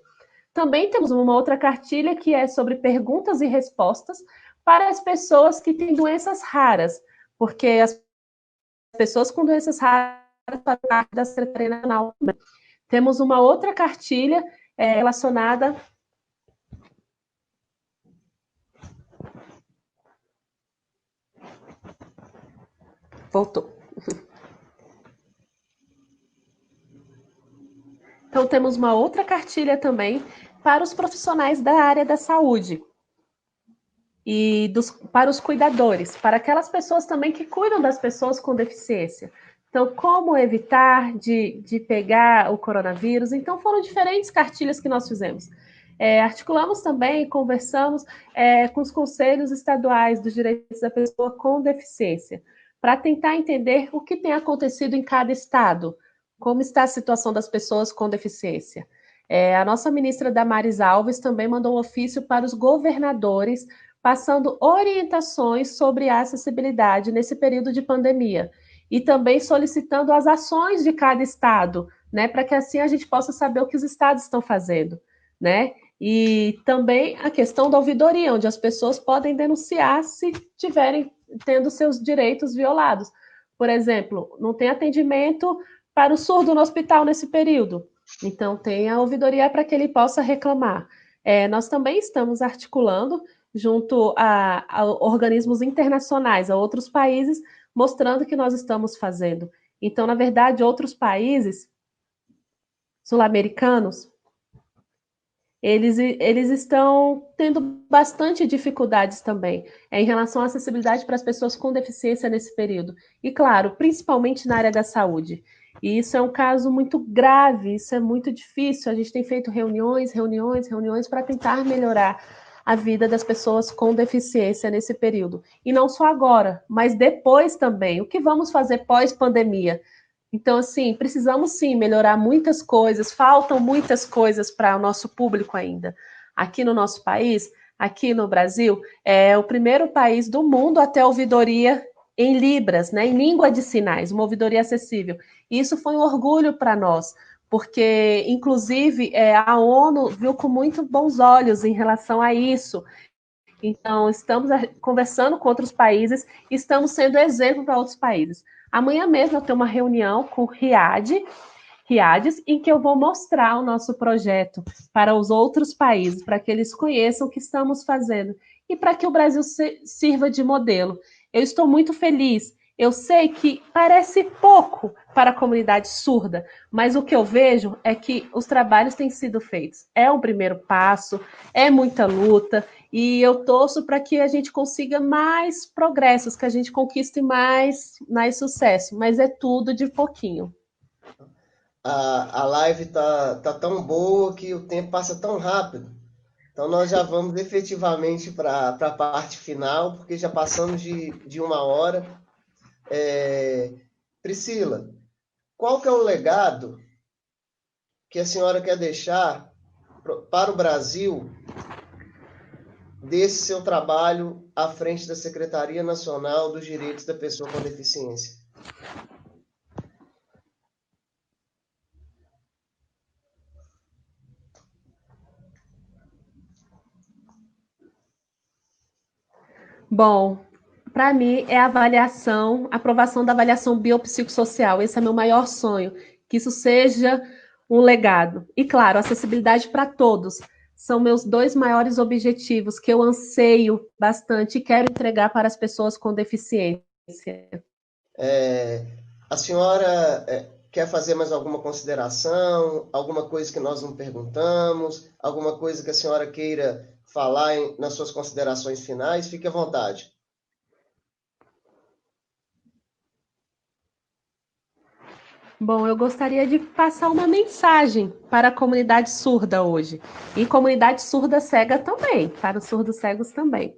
Também temos uma outra cartilha que é sobre perguntas e respostas para as pessoas que têm doenças raras, porque as pessoas com doenças raras fazem parte da Secretaria Nacional. Temos uma outra cartilha relacionada... Voltou. Então, temos uma outra cartilha também para os profissionais da área da saúde e para os cuidadores, para aquelas pessoas também que cuidam das pessoas com deficiência. Então, como evitar de pegar o coronavírus? Então, foram diferentes cartilhas que nós fizemos. Articulamos também, conversamos com os conselhos estaduais dos direitos da pessoa com deficiência, para tentar entender o que tem acontecido em cada estado, como está a situação das pessoas com deficiência. A nossa ministra Damares Alves também mandou um ofício para os governadores, passando orientações sobre a acessibilidade nesse período de pandemia, e também solicitando as ações de cada estado, né, para que assim a gente possa saber o que os estados estão fazendo, né? E também a questão da ouvidoria, onde as pessoas podem denunciar se tiverem tendo seus direitos violados. Por exemplo, não tem atendimento para o surdo no hospital nesse período. Então, tem a ouvidoria para que ele possa reclamar. Nós também estamos articulando junto a organismos internacionais, a outros países, mostrando que nós estamos fazendo. Então, na verdade, outros países sul-americanos, eles estão tendo bastante dificuldades também em relação à acessibilidade para as pessoas com deficiência nesse período. E, claro, principalmente na área da saúde. E isso é um caso muito grave, isso é muito difícil. A gente tem feito reuniões para tentar melhorar a vida das pessoas com deficiência nesse período. E não só agora, mas depois também. O que vamos fazer pós-pandemia? Então, assim, precisamos sim melhorar muitas coisas, faltam muitas coisas para o nosso público ainda. Aqui no nosso país, aqui no Brasil, é o primeiro país do mundo a ter ouvidoria em Libras, né, em língua de sinais, uma ouvidoria acessível. E isso foi um orgulho para nós, porque, inclusive, a ONU viu com muito bons olhos em relação a isso. Então, estamos conversando com outros países e estamos sendo exemplo para outros países. Amanhã mesmo eu tenho uma reunião com o Riades, em que eu vou mostrar o nosso projeto para os outros países, para que eles conheçam o que estamos fazendo e para que o Brasil sirva de modelo. Eu estou muito feliz. Eu sei que parece pouco para a comunidade surda, mas o que eu vejo é que os trabalhos têm sido feitos. É um primeiro passo, é muita luta, e eu torço para que a gente consiga mais progressos, que a gente conquiste mais sucesso, mas é tudo de pouquinho. A live tá tão boa que o tempo passa tão rápido. Então nós já vamos efetivamente para a parte final, porque já passamos de 1 hora. Priscila, qual que é o legado que a senhora quer deixar para o Brasil desse seu trabalho à frente da Secretaria Nacional dos Direitos da Pessoa com Deficiência? Bom, para mim é a aprovação da avaliação biopsicossocial. Esse é meu maior sonho, que isso seja um legado. E claro, acessibilidade para todos. São meus 2 maiores objetivos que eu anseio bastante e quero entregar para as pessoas com deficiência. A senhora quer fazer mais alguma consideração? Alguma coisa que nós não perguntamos? Alguma coisa que a senhora queira falar nas suas considerações finais? Fique à vontade. Bom, eu gostaria de passar uma mensagem para a comunidade surda hoje. E comunidade surda cega também, para os surdos cegos também.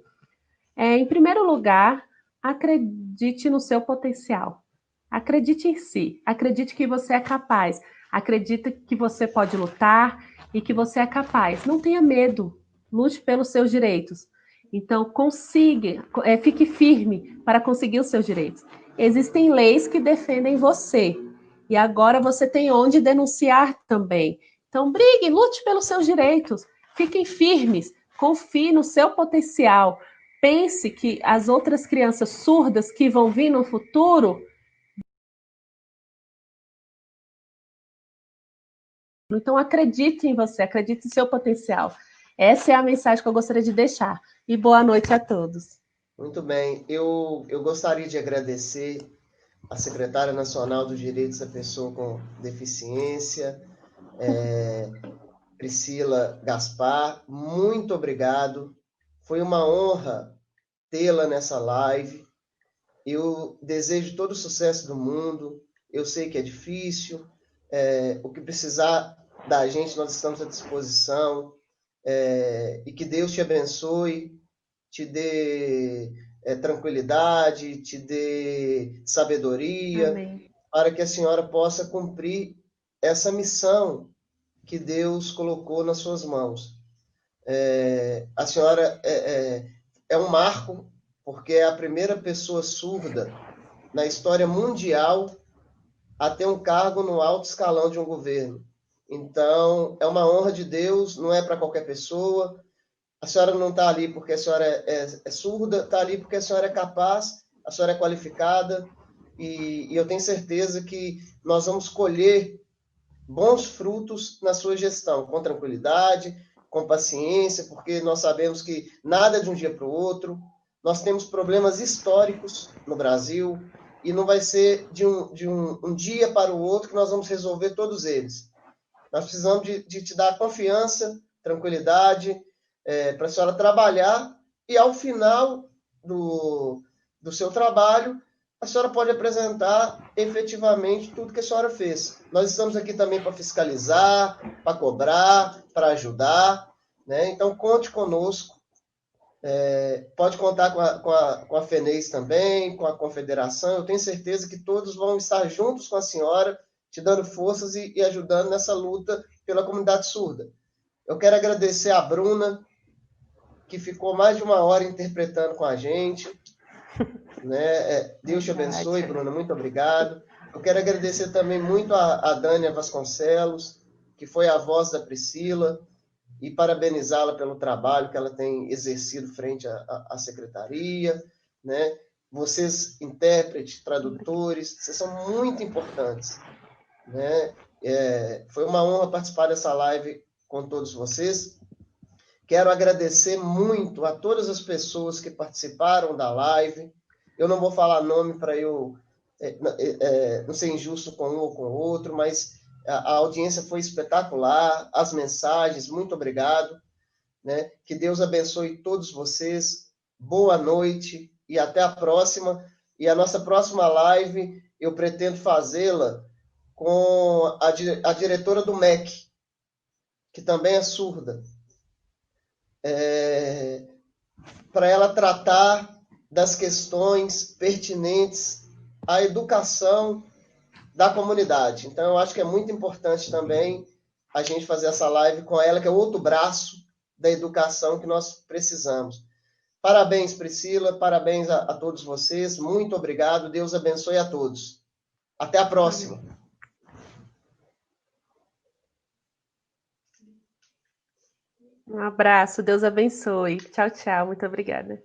Em primeiro lugar, acredite no seu potencial. Acredite em si. Acredite que você é capaz. Acredite que você pode lutar e que você é capaz. Não tenha medo. Lute pelos seus direitos. Então, consiga, fique firme para conseguir os seus direitos. Existem leis que defendem você. E agora você tem onde denunciar também. Então, brigue, lute pelos seus direitos. Fiquem firmes. Confie no seu potencial. Pense que as outras crianças surdas que vão vir no futuro. Então, acredite em você, acredite em seu potencial. Essa é a mensagem que eu gostaria de deixar. E boa noite a todos. Muito bem. Eu gostaria de agradecer a secretária nacional dos Direitos da Pessoa com Deficiência, Priscila Gaspar. Muito obrigado. Foi uma honra tê-la nessa live. Eu desejo todo o sucesso do mundo. Eu sei que é difícil. O que precisar da gente, nós estamos à disposição. E que Deus te abençoe, te dê tranquilidade, te dê sabedoria, Amém. para que a senhora possa cumprir essa missão que Deus colocou nas suas mãos. A senhora é um marco, porque é a primeira pessoa surda na história mundial a ter um cargo no alto escalão de um governo. Então, é uma honra de Deus, não é para qualquer pessoa. A senhora não está ali porque a senhora é surda, está ali porque a senhora é capaz, a senhora é qualificada, e eu tenho certeza que nós vamos colher bons frutos na sua gestão, com tranquilidade, com paciência, porque nós sabemos que nada é de um dia para o outro. Nós temos problemas históricos no Brasil e não vai ser de um dia para o outro que nós vamos resolver todos eles. Nós precisamos de te dar confiança, tranquilidade, para a senhora trabalhar e, ao final do seu trabalho, a senhora pode apresentar efetivamente tudo que a senhora fez. Nós estamos aqui também para fiscalizar, para cobrar, para ajudar, né? Então, conte conosco. Pode contar com a FENEIS também, com a Confederação. Eu tenho certeza que todos vão estar juntos com a senhora, te dando forças e ajudando nessa luta pela comunidade surda. Eu quero agradecer a Bruna, que ficou mais de 1 hora interpretando com a gente. Né? Deus te abençoe, Bruna, muito obrigado. Eu quero agradecer também muito a Dânia Vasconcelos, que foi a voz da Priscila, e parabenizá-la pelo trabalho que ela tem exercido frente à secretaria, né? Vocês, intérpretes, tradutores, vocês são muito importantes, né? Foi uma honra participar dessa live com todos vocês. Quero agradecer muito a todas as pessoas que participaram da live. Eu não vou falar nome para eu não ser injusto com um ou com o outro, mas a audiência foi espetacular, as mensagens, muito obrigado. Né? Que Deus abençoe todos vocês. Boa noite e até a próxima. E a nossa próxima live, eu pretendo fazê-la com a diretora do MEC, que também é surda, para ela tratar das questões pertinentes à educação da comunidade. Então, eu acho que é muito importante também a gente fazer essa live com ela, que é outro braço da educação que nós precisamos. Parabéns, Priscila, parabéns a todos vocês, muito obrigado, Deus abençoe a todos. Até a próxima. Um abraço, Deus abençoe. Tchau, tchau, muito obrigada.